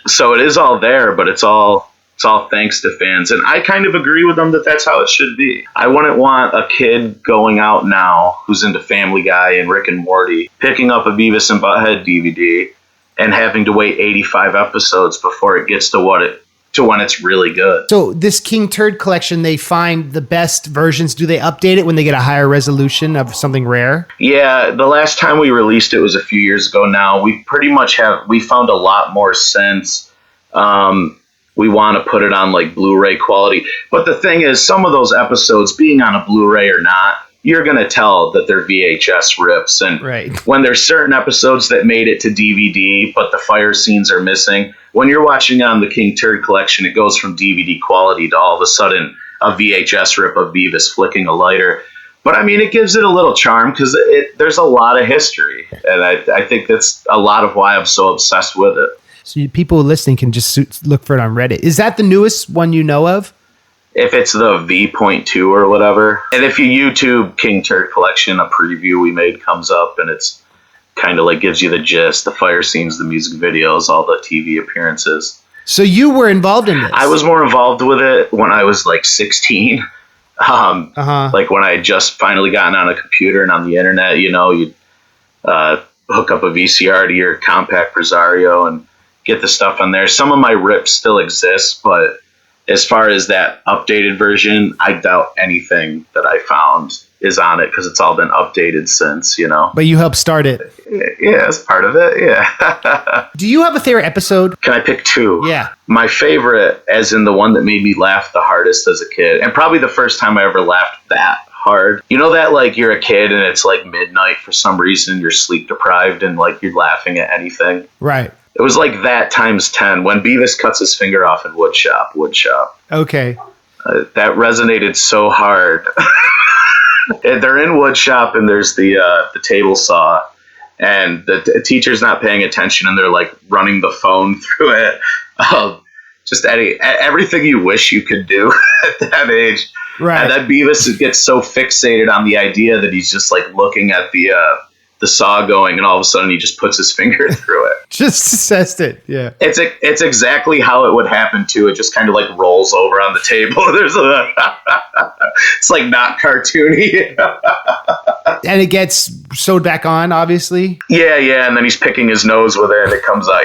So it is all there, but it's all thanks to fans. And I kind of agree with them that that's how it should be. I wouldn't want a kid going out now who's into Family Guy and Rick and Morty, picking up a Beavis and Butthead DVD and having to wait 85 episodes before it gets to when it's really good.
So this King Turd Collection, they find the best versions. Do they update it when they get a higher resolution of something rare? Yeah,
the last time we released it was a few years ago now. We pretty much we found a lot more sense. We want to put it on like Blu-ray quality. But the thing is, some of those episodes, being on a Blu-ray or not, you're going to tell that they're VHS rips. And when there's certain episodes that made it to DVD, but the fire scenes are missing, when you're watching on the King Turd Collection, it goes from DVD quality to all of a sudden a VHS rip of Beavis flicking a lighter. But I mean, it gives it a little charm because there's a lot of history. And I think that's a lot of why I'm so obsessed with it.
So people listening can just look for it on Reddit. Is that the newest one you know of?
If it's the V.2 or whatever. And if you YouTube King Turd Collection, a preview we made comes up, and it's kind of like gives you the gist, the fire scenes, the music videos, all the TV appearances.
So you were involved in this?
I was more involved with it when I was like 16. Like when I had just finally gotten on a computer and on the internet, you'd hook up a VCR to your compact Presario and get the stuff on there. Some of my rips still exist, but as far as that updated version, I doubt anything that I found is on it because it's all been updated since,
But you helped start it.
Yeah, that's part of it, yeah.
Do you have a favorite episode?
Can I pick 2?
Yeah.
My favorite, as in the one that made me laugh the hardest as a kid, and probably the first time I ever laughed that hard. You know that, like, you're a kid and it's, like, midnight for some reason, you're sleep deprived and, like, you're laughing at anything?
Right.
It was like that times 10 when Beavis cuts his finger off in Woodshop.
Okay.
That resonated so hard. They're in Woodshop and there's the table saw and the teacher's not paying attention and they're like running the phone through it. Just everything you wish you could do at that age. Right. And then Beavis gets so fixated on the idea that he's just like looking at the the saw going, and all of a sudden he just puts his finger through it.
Just assessed it. Yeah.
It's exactly how it would happen too. It just kind of like rolls over on the table. It's like not cartoony.
And it gets sewed back on, obviously.
Yeah, and then he's picking his nose with it, and it comes out.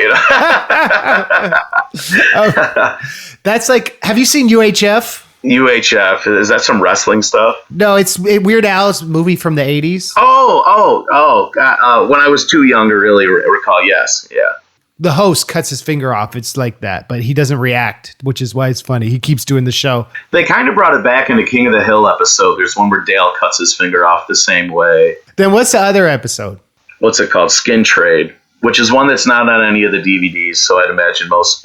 Oh, that's like. Have you seen UHF?
UHF, is that some wrestling stuff?
No, it's Weird Al's movie from the 80s.
Oh! When I was too young to really recall, yes, yeah.
The host cuts his finger off. It's like that, but he doesn't react, which is why it's funny. He keeps doing the show.
They kind of brought it back in the King of the Hill episode. There's one where Dale cuts his finger off the same way.
Then what's the other episode?
What's it called? Skin Trade, which is one that's not on any of the DVDs, so I'd imagine most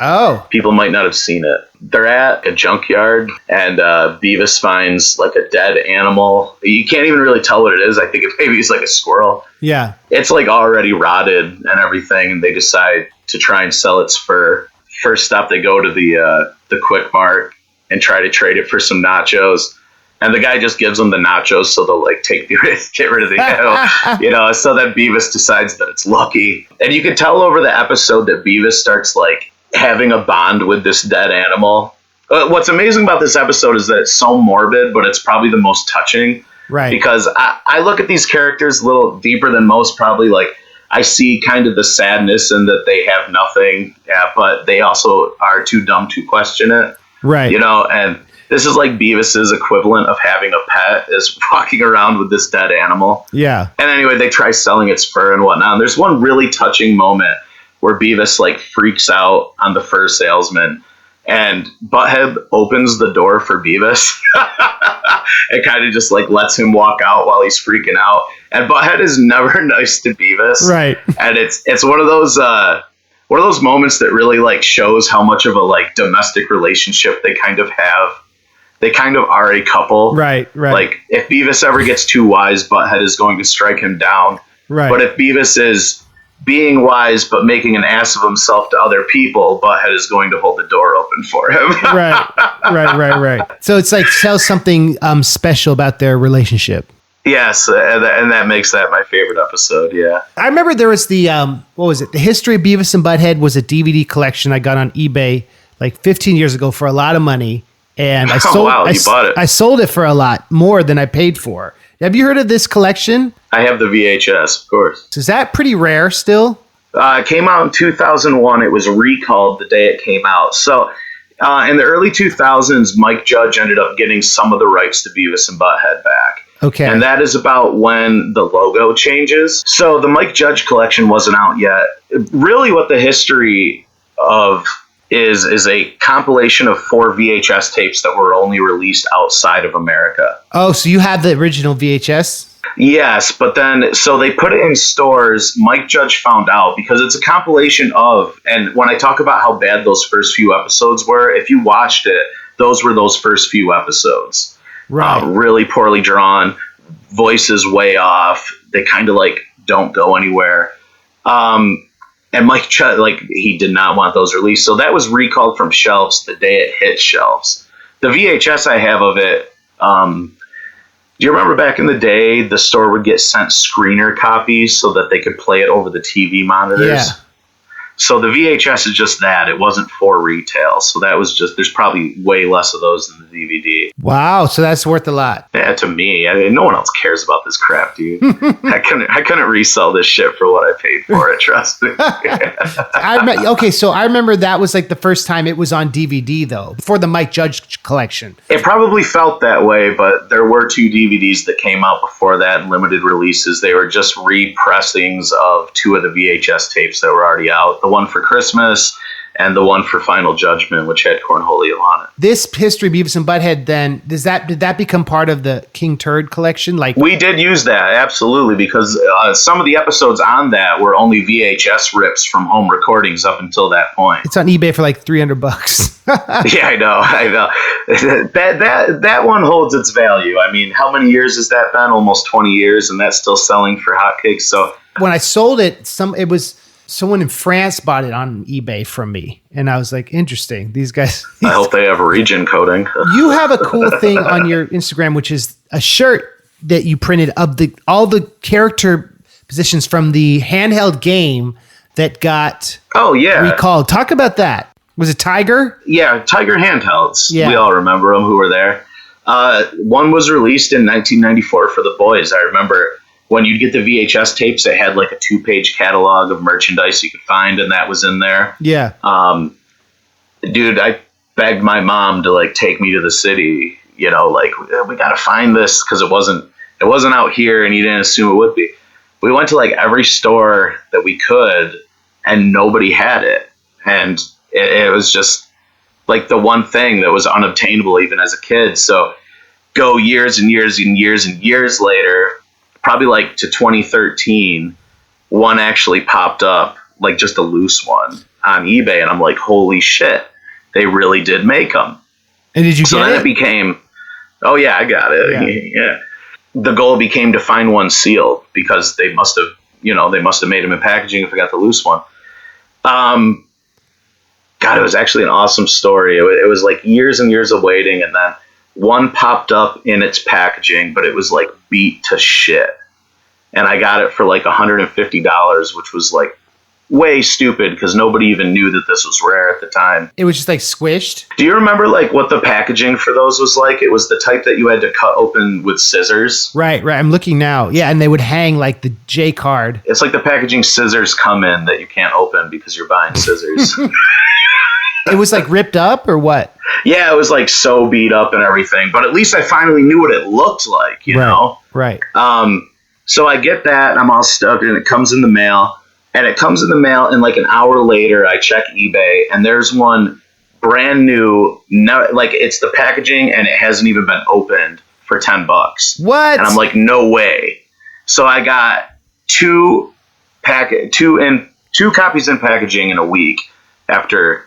people might not have seen it. They're at a junkyard, and Beavis finds like a dead animal. You can't even really tell what it is. I think maybe it's like a squirrel.
Yeah.
It's like already rotted and everything, and they decide to try and sell its fur. First stop, they go to the Quick Mart and try to trade it for some nachos. And the guy just gives them the nachos, so they'll like get rid of the so that Beavis decides that it's lucky. And you can tell over the episode that Beavis starts like having a bond with this dead animal. What's amazing about this episode is that it's so morbid, but it's probably the most touching.
Right.
Because I look at these characters a little deeper than most, probably. Like, I see kind of the sadness in that they have nothing, but they also are too dumb to question it.
Right.
And this is like Beavis's equivalent of having a pet, is walking around with this dead animal.
Yeah.
And anyway, they try selling its fur and whatnot. And there's one really touching moment where Beavis like freaks out on the fur salesman, and Butthead opens the door for Beavis. It kind of just like lets him walk out while he's freaking out. And Butthead is never nice to Beavis.
Right.
And it's one of those moments that really like shows how much of a like domestic relationship they kind of have. They kind of are a couple.
Right.
Like, if Beavis ever gets too wise, Butthead is going to strike him down.
Right.
But if Beavis is being wise but making an ass of himself to other people, Butthead is going to hold the door open for him.
Right. So it's like tell something special about their relationship.
Yes, and that makes that my favorite episode, yeah.
I remember there was the, what was it? The History of Beavis and Butthead was a DVD collection I got on eBay like 15 years ago for a lot of money. And I sold,
you bought it.
I sold it for a lot more than I paid for. Have you heard of this collection?
I have the VHS, of course.
Is that pretty rare still?
It came out in 2001. It was recalled the day it came out. So in the early 2000s, Mike Judge ended up getting some of the rights to Beavis and Butthead back.
Okay.
And that is about when the logo changes. So the Mike Judge collection wasn't out yet. Really what the history of is a compilation of 4 VHS tapes that were only released outside of America.
Oh, so you have the original VHS?
Yes, but then, so they put it in stores. Mike Judge found out because it's a compilation of, and when I talk about how bad those first few episodes were, if you watched it, those were those first few episodes.
Right.
Really poorly drawn, voices way off. They kind of like don't go anywhere. And Mike Judge, like, he did not want those released. So that was recalled from shelves the day it hit shelves. The VHS I have of it, do you remember back in the day, the store would get sent screener copies so that they could play it over the TV monitors?
Yeah.
So the VHS is just that. It wasn't for retail. So that was just, there's probably way less of those than the DVD.
Wow. So that's worth a lot.
Yeah, to me. I mean, no one else cares about this crap, dude. I couldn't resell this shit for what I paid for it, trust me.
Okay, so I remember that was like the first time it was on DVD, though, for the Mike Judge collection.
It probably felt that way, but there were 2 DVDs that came out before that, limited releases. They were just repressings of 2 of the VHS tapes that were already out. The one for Christmas and the one for Final Judgment, which had Cornholio on it.
This History of Beavis and Butthead, then, did that become part of the King Turd collection? Like,
we did use that, absolutely, because some of the episodes on that were only VHS rips from home recordings up until that point.
It's on eBay for like $300.
Yeah, I know. That one holds its value. I mean, how many years has that been? Almost 20 years, and that's still selling for hotcakes. So
when I sold it, someone in France bought it on eBay from me. And I was like, interesting. These guys.
I hope they have region coding.
You have a cool thing on your Instagram, which is a shirt that you printed of all the character positions from the handheld game that got recalled. Talk about that. Was it Tiger?
Yeah, Tiger handhelds.
Yeah.
We all remember them who were there. One was released in 1994 for the boys. I remember when you'd get the VHS tapes, it had like a 2-page catalog of merchandise you could find, and that was in there.
Yeah.
Dude, I begged my mom to like take me to the city, you know, like we got to find this because it wasn't out here and you didn't assume it would be. We went to like every store that we could and nobody had it. And it was just like the one thing that was unobtainable even as a kid. So go years and years and years and years later, probably like to 2013, one actually popped up, like just a loose one on eBay. And I'm like, holy shit, they really did make them.
And did you
so
get
then
it?
it became, oh yeah, I got it. Yeah. The goal became to find one sealed because they must have made them in packaging if I got the loose one. God, it was actually an awesome story. It was like years and years of waiting, and then one popped up in its packaging, but it was like beat to shit. And I got it for like $150, which was like way stupid because nobody even knew that this was rare at the time.
It was just like squished.
Do you remember like what the packaging for those was like? It was the type that you had to cut open with scissors.
Right. I'm looking now. Yeah, and they would hang like the J card.
It's like the packaging scissors come in that you can't open because you're buying scissors.
It was like ripped up or what?
Yeah, it was like so beat up and everything. But at least I finally knew what it looked like, you know?
Right.
So I get that and I'm all stoked and it comes in the mail. And it comes in the mail, and like an hour later, I check eBay, and there's one brand new. Like it's the packaging, and it hasn't even been opened for $10.
What?
And I'm like, no way. So I got two copies in packaging in a week after,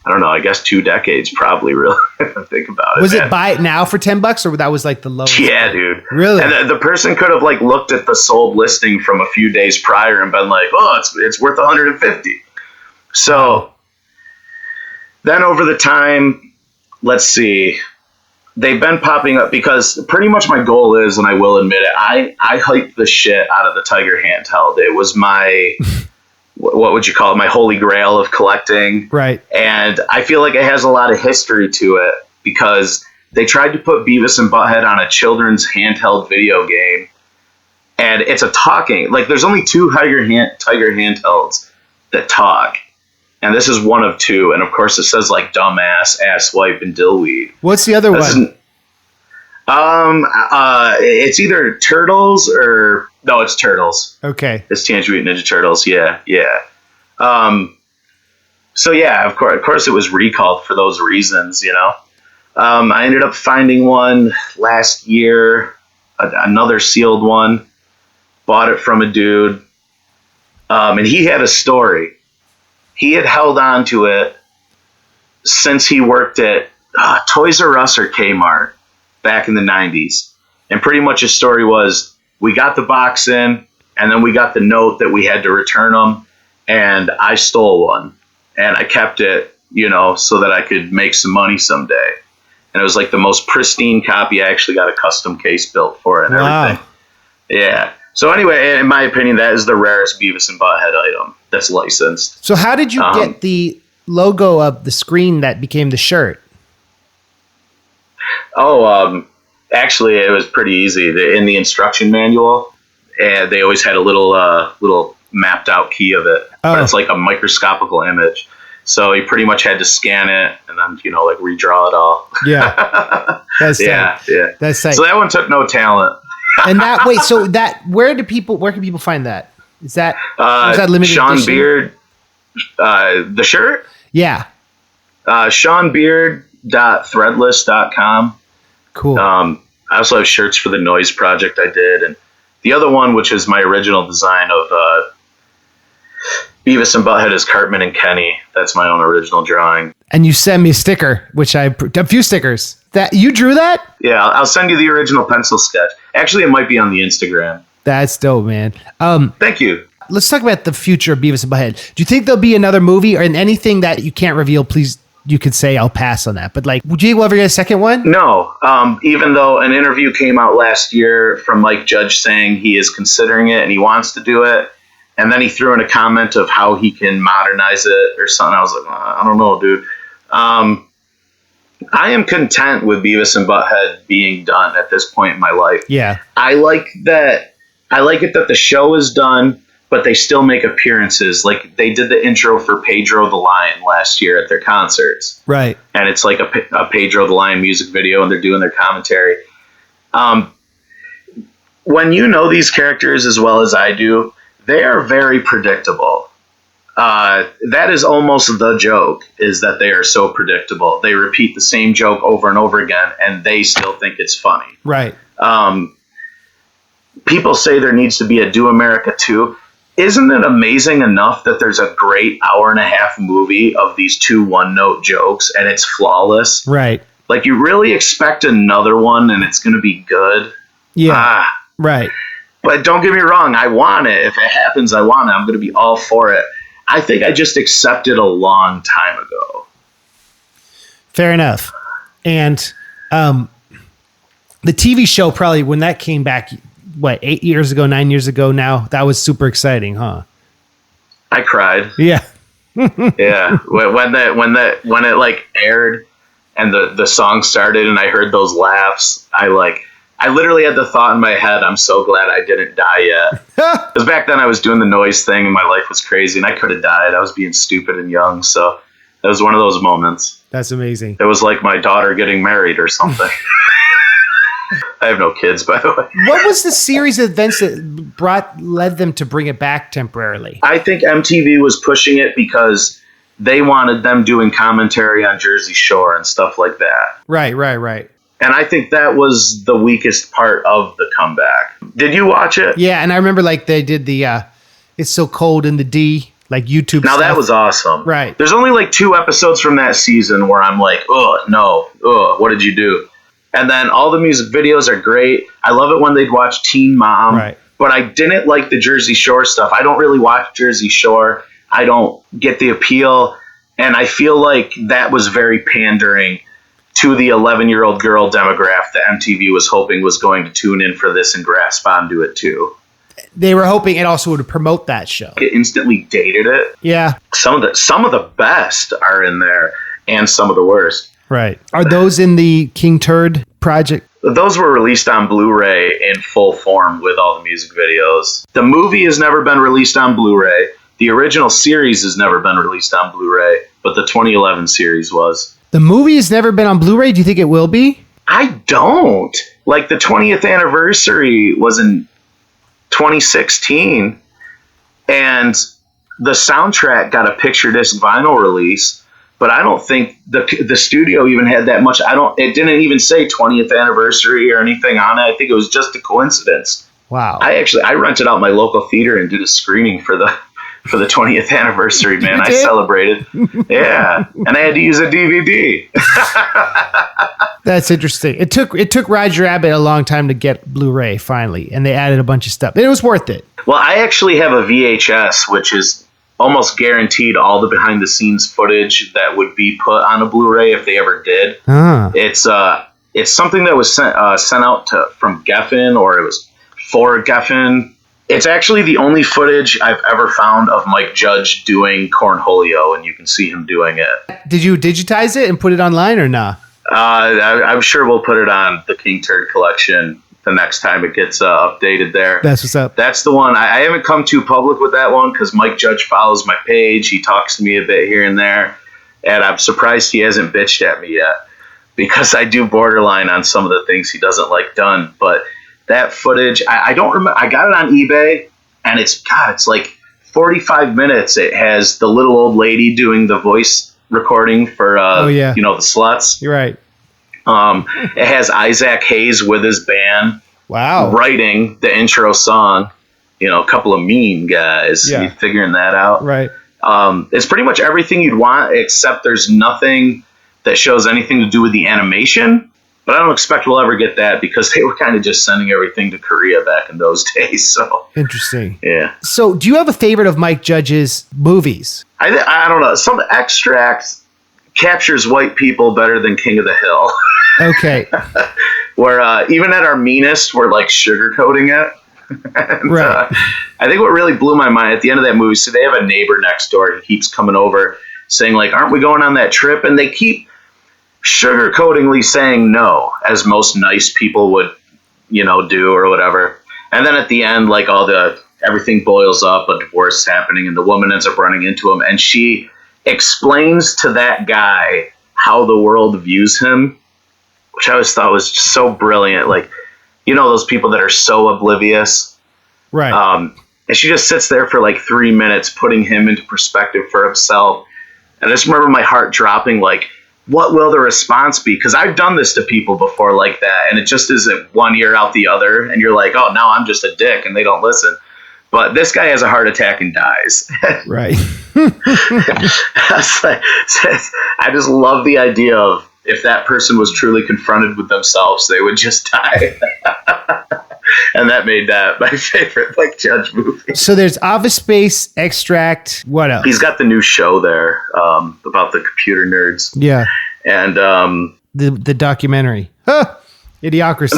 I don't know, I guess 2 decades, probably. Really, if I think about it.
Was it buy it now for $10, or that was like the lowest?
Yeah, dude.
Really?
And the person could have like looked at the sold listing from a few days prior and been like, "Oh, it's worth $150." So then over the time, let's see, they've been popping up because pretty much my goal is, and I will admit it, I hyped the shit out of the Tiger handheld. It was my what would you call it? My holy grail of collecting.
Right.
And I feel like it has a lot of history to it because they tried to put Beavis and Butthead on a children's handheld video game. And it's a talking, like there's only 2 Tiger handhelds that talk. And this is one of 2. And of course it says like dumbass, asswipe, and dillweed.
What's the other one?
It's either Turtles or no, it's Turtles.
Okay.
It's Teenage Mutant Ninja Turtles. Yeah. So yeah, of course it was recalled for those reasons, you know. I ended up finding one last year, another sealed one. Bought it from a dude, and he had a story. He had held on to it since he worked at Toys R Us or Kmart back in the 90s. And pretty much his story was, we got the box in, and then we got the note that we had to return them, and I stole one. And I kept it, you know, so that I could make some money someday. And it was like the most pristine copy. I actually got a custom case built for it and everything. Yeah. So anyway, in my opinion, that is the rarest Beavis and Butthead item that's licensed.
So how did you get the logo of the screen that became the shirt?
Actually, it was pretty easy. In the instruction manual, and they always had a little mapped out key of it.
Oh.
But it's like a microscopical image. So you pretty much had to scan it and then, you know, like redraw it all.
Yeah. That's
yeah.
That's tight.
So that one took no talent.
And that where can people find that? Is that limited
Sean
edition?
Beard, the shirt?
Yeah.
SeanBeard.threadless.com.
Cool.
I also have shirts for the Noise project I did, and the other one, which is my original design of Beavis and Butthead as Cartman and Kenny. That's my own original drawing.
And you sent me a sticker, a few stickers. That you drew that?
Yeah, I'll send you the original pencil sketch. Actually, it might be on the Instagram.
That's dope, man.
Thank you.
Let's talk about the future of Beavis and Butthead. Do you think there'll be another movie or anything that you can't reveal? Please you could say I'll pass on that. But like, would you ever get a second one?
No, even though an interview came out last year from Mike Judge saying he is considering it and he wants to do it. And then he threw in a comment of how he can modernize it or something. I was like, I don't know, dude. I am content with Beavis and Butthead being done at this point in my life.
Yeah.
I like that. I like it that the show is done, but they still make appearances. Like they did the intro for Pedro the Lion last year at their concerts.
Right.
And it's like a Pedro the Lion music video and they're doing their commentary. When you know these characters as well as I do, they are very predictable. That is almost the joke, is that they are so predictable. They repeat the same joke over and over again, and they still think it's funny.
Right.
People say there needs to be a Do America 2. Isn't it amazing enough that there's a great hour-and-a-half movie of these two one-note jokes, and it's flawless?
Right.
Like, you really expect another one, and it's going to be good?
Yeah. Right.
But don't get me wrong, I want it. If it happens, I want it. I'm going to be all for it. I think I just accepted a long time ago.
Fair enough. And the TV show, probably when that came back, 8 years ago, 9 years ago now, that was super exciting, huh?
I cried.
Yeah.
Yeah. When it like aired and the song started and I heard those laughs, I literally had the thought in my head, I'm so glad I didn't die yet. Because back then I was doing the noise thing and my life was crazy and I could have died. I was being stupid and young. So that was one of those moments.
That's amazing.
It was like my daughter getting married or something. I have no kids, by the way.
What was the series of events that led them to bring it back temporarily?
I think MTV was pushing it because they wanted them doing commentary on Jersey Shore and stuff like that.
Right.
And I think that was the weakest part of the comeback. Did you watch it?
Yeah, and I remember like they did the It's So Cold in the D, like YouTube
Now
stuff.
that was awesome.
Right.
There's only like 2 episodes from that season where I'm like, oh, no, what did you do? And then all the music videos are great. I love it when they'd watch Teen Mom.
Right.
But I didn't like the Jersey Shore stuff. I don't really watch Jersey Shore. I don't get the appeal. And I feel like that was very pandering to the 11-year-old girl demographic that MTV was hoping was going to tune in for this and grasp onto it too.
They were hoping it also would promote that show.
It instantly dated it.
Yeah.
Some of the best are in there and some of the worst.
Right. Are those in the King Turd project?
Those were released on Blu-ray in full form with all the music videos. The movie has never been released on Blu-ray. The original series has never been released on Blu-ray, but the 2011 series was.
The movie has never been on Blu-ray? Do you think it will be?
I don't. Like, the 20th anniversary was in 2016, and the soundtrack got a picture disc vinyl release, but I don't think the studio even had that much. It didn't even say 20th anniversary or anything on it. I think it was just a coincidence.
Wow.
I rented out my local theater and did a screening for the 20th anniversary, man. I celebrated. Yeah. And I had to use a DVD.
That's interesting. It took Roger Rabbit a long time to get Blu-ray finally, and they added a bunch of stuff. It was worth it.
Well, I actually have a VHS, which is almost guaranteed all the behind the scenes footage that would be put on a Blu-ray if they ever did. It's something that was sent out from Geffen, or it was for Geffen. It's actually the only footage I've ever found of Mike Judge doing Cornholio, and you can see him doing it.
Did you digitize it and put it online or not?
I'm sure we'll put it on the King Turd collection the next time it gets updated there.
That's what's up.
That's the one. I haven't come too public with that one because Mike Judge follows my page. He talks to me a bit here and there, and I'm surprised he hasn't bitched at me yet because I do borderline on some of the things he doesn't like done, but that footage, I don't remember. I got it on eBay, and it's like 45 minutes. It has the little old lady doing the voice recording for, the Sluts.
You're right.
It has Isaac Hayes with his band.
Wow.
Writing the intro song. A couple of mean guys.
Yeah.
You figuring that out.
Right.
It's pretty much everything you'd want, except there's nothing that shows anything to do with the animation. But I don't expect we'll ever get that because they were kind of just sending everything to Korea back in those days. So
interesting.
Yeah.
So do you have a favorite of Mike Judge's movies?
I don't know. Some extracts captures white people better than King of the Hill.
Okay.
Where even at our meanest, we're like sugarcoating it. And,
right.
I think what really blew my mind at the end of that movie, so they have a neighbor next door who keeps coming over saying, like, aren't we going on that trip? And they keep sugarcoatingly saying no, as most nice people would, do or whatever. And then at the end, like, everything boils up, a divorce is happening, and the woman ends up running into him, and she explains to that guy how the world views him, which I always thought was just so brilliant. Like, those people that are so oblivious.
Right.
And she just sits there for like 3 minutes, putting him into perspective for himself. And I just remember my heart dropping, like, what will the response be? Because I've done this to people before like that, and it just isn't one ear out the other, and you're like, oh, now I'm just a dick, and they don't listen. But this guy has a heart attack and dies.
Right.
I just love the idea of if that person was truly confronted with themselves, they would just die. And that made that my favorite Judge movie.
So there's Office Space, Extract. What else?
He's got the new show there about the computer nerds.
Yeah.
And
the documentary. Idiocracy.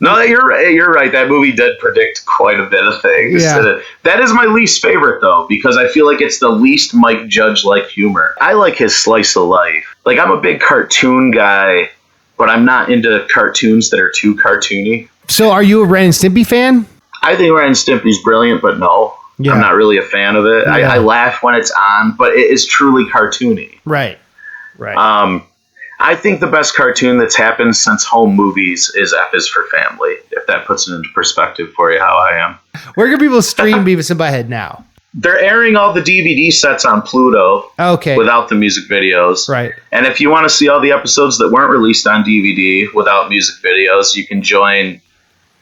No, you're right. That movie did predict quite a bit of things.
Yeah.
That is my least favorite, though, because I feel like it's the least Mike Judge-like humor. I like his slice of life. Like, I'm a big cartoon guy, but I'm not into cartoons that are too cartoony.
So are you a Ren and Stimpy fan?
I think Ren and Stimpy's brilliant, but no. Yeah. I'm not really a fan of it. Yeah. I laugh when it's on, but it is truly cartoony.
Right.
I think the best cartoon that's happened since home movies is F is for Family, if that puts it into perspective for you how I am.
Where can people stream Beavis and Butthead now?
They're airing all the DVD sets on Pluto.
Okay.
Without the music videos.
Right.
And if you want to see all the episodes that weren't released on DVD without music videos, you can join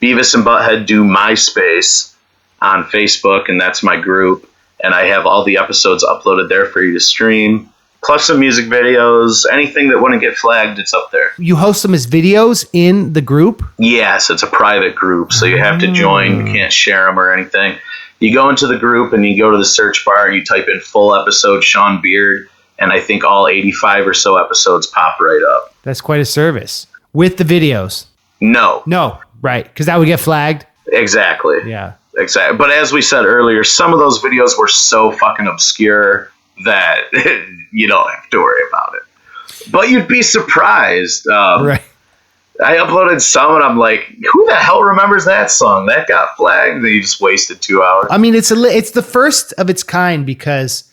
Beavis and Butthead Do MySpace on Facebook, and that's my group. And I have all the episodes uploaded there for you to stream. Plus some music videos, anything that wouldn't get flagged, it's up there.
You host them as videos in the group?
Yes, it's a private group, so you have to join. You can't share them or anything. You go into the group and you go to the search bar and you type in full episode Sean Beard, and I think all 85 or so episodes pop right up.
That's quite a service. With the videos?
No,
right, because that would get flagged.
Exactly.
Yeah.
Exactly. But as we said earlier, some of those videos were so fucking obscure that you don't have to worry about it. But you'd be surprised.
Right.
I uploaded some and I'm like, who the hell remembers that song? That got flagged. And you just wasted 2 hours.
I mean, it's the first of its kind because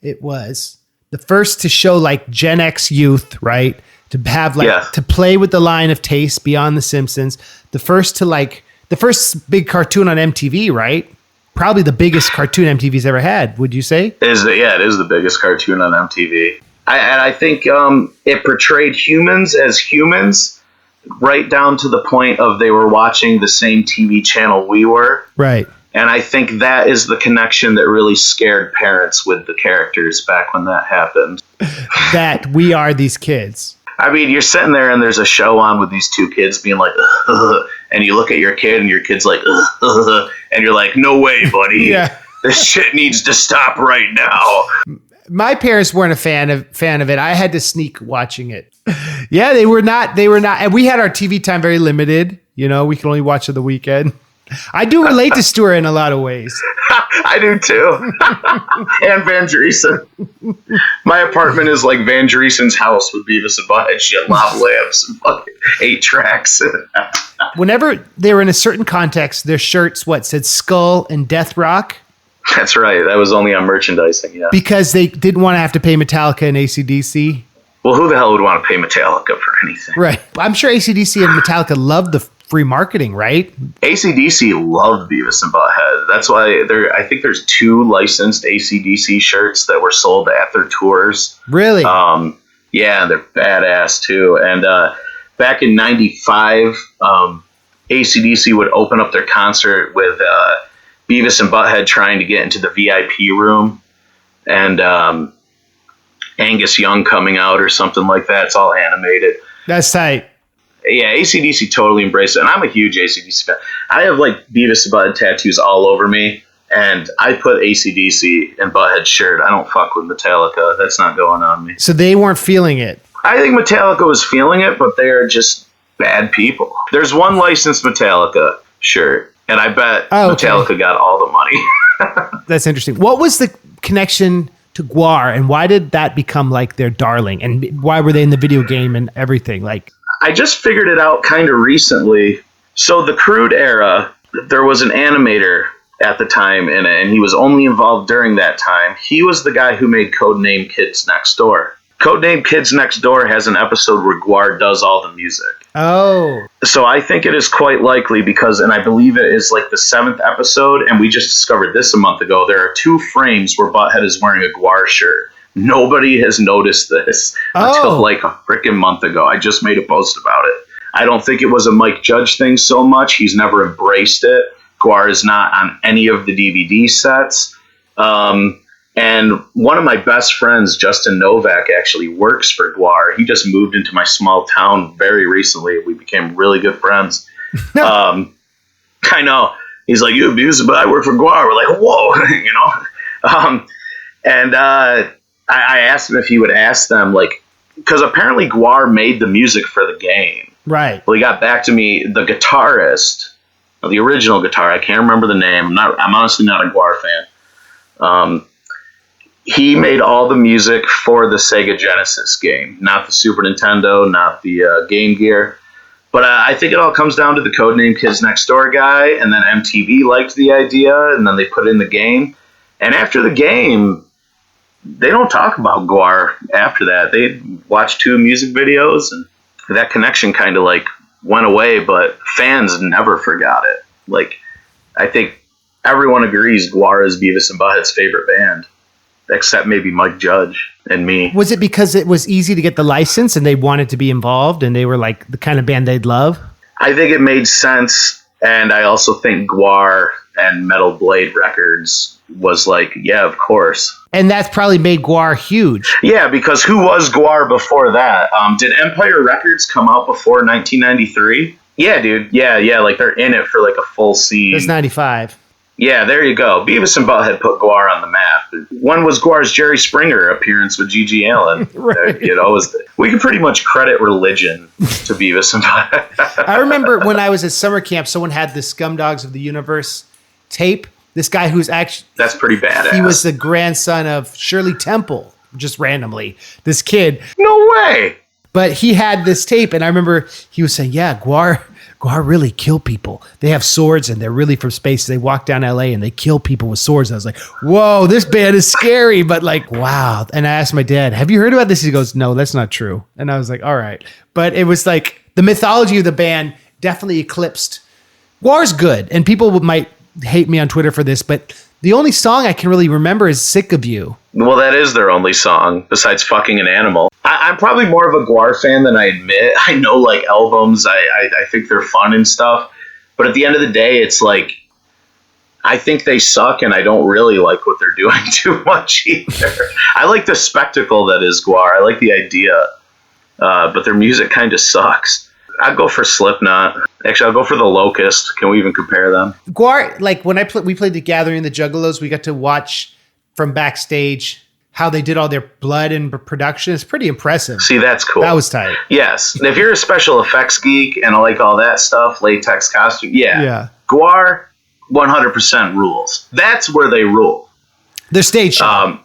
it was the first to show like Gen X youth, right? To have to play with the line of taste beyond The Simpsons. The first big cartoon on MTV, right? Probably the biggest cartoon MTV's ever had, would you say?
It is the biggest cartoon on MTV. I think it portrayed humans as humans right down to the point of they were watching the same TV channel we were.
Right.
And I think that is the connection that really scared parents with the characters back when that happened.
That we are these kids.
I mean, you're sitting there and there's a show on with these two kids being like, and you look at your kid and your kid's like, and you're like, no way, buddy.
Yeah.
This shit needs to stop right now.
My parents weren't a fan of it. I had to sneak watching it. Yeah, they were not. And we had our TV time very limited. We could only watch on the weekend. I do relate to Stuart in a lot of ways.
I do too. And Van Driesen. My apartment is like Van Driesen's house with Beavis and Butthead. She had lava lamps and fucking 8 tracks.
Whenever they were in a certain context, their shirts said Skull and Death Rock.
That's right. That was only on merchandising, yeah.
Because they didn't want to have to pay Metallica and AC/DC.
Well, who the hell would want to pay Metallica for anything?
Right. I'm sure AC/DC and Metallica loved the free marketing, right? AC/DC
loved Beavis and Butthead. That's why I think there's 2 licensed AC/DC shirts that were sold at their tours.
Really?
Yeah, they're badass too. And back in '95, AC/DC would open up their concert with Beavis and Butthead trying to get into the VIP room, and Angus Young coming out or something like that. It's all animated.
That's tight.
Yeah, AC/DC totally embraced it, and I'm a huge AC/DC fan. I have Beavis and Butthead tattoos all over me. And I put AC/DC in Butthead's shirt. I don't fuck with Metallica. That's not going on me.
So they weren't feeling it.
I think Metallica was feeling it, but they are just bad people. There's one licensed Metallica shirt, and I bet Metallica got all the money.
That's interesting. What was the connection to Gwar, and why did that become like their darling? And why were they in the video game and everything? Like,
I just figured it out kind of recently. So the Crude era, there was an animator at the time in it, and he was only involved during that time. He was the guy who made Codename Kids Next Door. Codename Kids Next Door has an episode where Gwar does all the music.
Oh.
So I think it is quite likely because, and I believe it is like the 7th episode, and we just discovered this a month ago, there are 2 frames where Butthead is wearing a Gwar shirt. Nobody has noticed this until like a freaking month ago. I just made a post about it. I don't think it was a Mike Judge thing so much. He's never embraced it. Gwar is not on any of the DVD sets. And one of my best friends, Justin Novak, actually works for Gwar. He just moved into my small town very recently. We became really good friends. I know. He's like, you abuse it, but I work for Gwar. We're like, whoa, you know? And I asked him if he would ask them, like, because apparently Gwar made the music for the game.
Right.
Well, he got back to me, the guitarist, the original guitar, I can't remember the name. I'm honestly not a Gwar fan. He made all the music for the Sega Genesis game, not the Super Nintendo, not the Game Gear. But I think it all comes down to the Codename Kids Next Door guy, and then MTV liked the idea, and then they put it in the game. And after the game, they don't talk about Gwar after that. They watched 2 music videos, and that connection kind of like went away, but fans never forgot it. Like, I think everyone agrees Gwar is Beavis and Butthead's favorite band. Except maybe Mike Judge and me.
Was it because it was easy to get the license and they wanted to be involved and they were like the kind of band they'd love?
I think it made sense. And I also think Gwar and Metal Blade Records was like, yeah, of course.
And that's probably made Gwar huge.
Yeah, because who was Gwar before that? Did Empire Records come out before 1993? Yeah, dude. Yeah. Like they're in it for like a full scene.
It's 95.
Yeah, there you go. Beavis and Butthead put Gwar on the map. When was Gwar's Jerry Springer appearance with G.G. Allen?
Right.
You know, we can pretty much credit religion to Beavis and Butthead.
I remember when I was at summer camp, someone had the Scumdogs of the Universe tape. This guy who's actually...
That's pretty badass.
He was the grandson of Shirley Temple, just randomly. This kid.
No way!
But he had this tape, and I remember he was saying, yeah, Gwar really kill people. They have swords and they're really from space. They walk down LA and they kill people with swords. I was like, whoa, this band is scary, but like, wow. And I asked my dad, have you heard about this? He goes, no, that's not true. And I was like, all right. But it was like the mythology of the band definitely eclipsed. Gwar's good. And people might hate me on Twitter for this, but the only song I can really remember is Sick of You.
Well, that is their only song besides Fucking an Animal. I'm probably more of a Gwar fan than I admit. I know like albums. I think they're fun and stuff. But at the end of the day, it's like, I think they suck and I don't really like what they're doing too much either. I like the spectacle that is Gwar. I like the idea. But their music kind of sucks. I'd go for Slipknot. Actually, I'll go for The Locust. Can we even compare them?
Gwar, like when we played The Gathering, the Juggalos, we got to watch from backstage how they did all their blood and production. It's pretty impressive.
See, that's cool.
That was tight.
Yes. And if you're a special effects geek and I like all that stuff, latex costume, yeah. Gwar, 100% rules. That's where they rule.
Their stage show.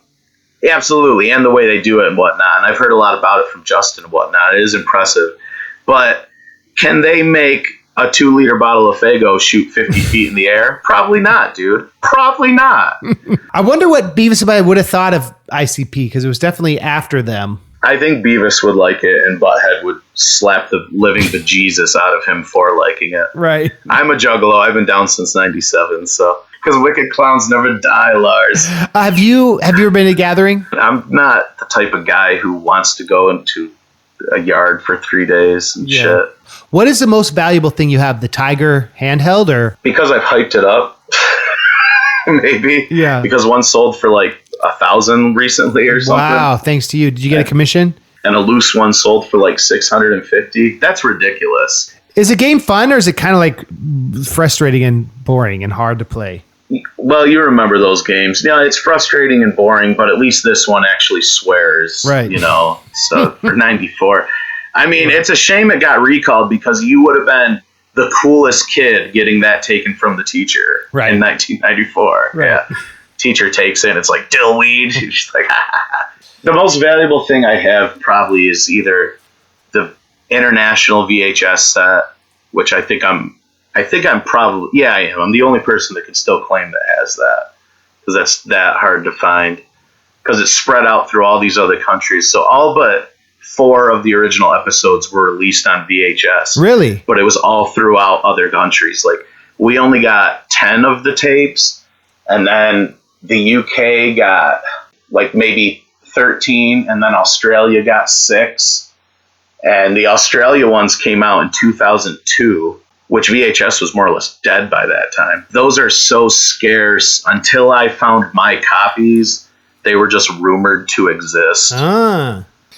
Absolutely. And the way they do it and whatnot. And I've heard a lot about it from Justin and whatnot. It is impressive. But can they make a 2-liter bottle of Faygo shoot 50 feet in the air? Probably not, dude. Probably not.
I wonder what Beavis and Butthead would have thought of ICP, because it was definitely after them.
I think Beavis would like it, and Butthead would slap the living bejesus out of him for liking it.
Right.
I'm a juggalo. I've been down since 97, so... Because wicked clowns never die, Lars.
Have you ever been to a gathering?
I'm not the type of guy who wants to go into a yard for 3 days and shit.
What is the most valuable thing you have? The Tiger handheld, or?
Because I've hyped it up. Maybe.
Yeah.
Because one sold for like 1,000 recently or something.
Wow, thanks to you. Did you get a commission?
And a loose one sold for like 650. That's ridiculous.
Is the game fun, or is it kind of like frustrating and boring and hard to play?
Well, you remember those games. Yeah, it's frustrating and boring, but at least this one actually swears.
Right.
So for 94. I mean, it's a shame it got recalled because you would have been the coolest kid getting that taken from the teacher in 1994.
Right.
Yeah. Teacher takes it, it's like dillweed. She's like, The most valuable thing I have probably is either the international VHS set, which I think I'm probably, I am. I'm the only person that can still claim that has that, because that's that hard to find, because it's spread out through all these other countries. So all but 4 of the original episodes were released on VHS.
Really?
But it was all throughout other countries. Like, we only got 10 of the tapes, and then the UK got like maybe 13, and then Australia got 6. And the Australia ones came out in 2002, which VHS was more or less dead by that time. Those are so scarce. Until I found my copies, they were just rumored to exist.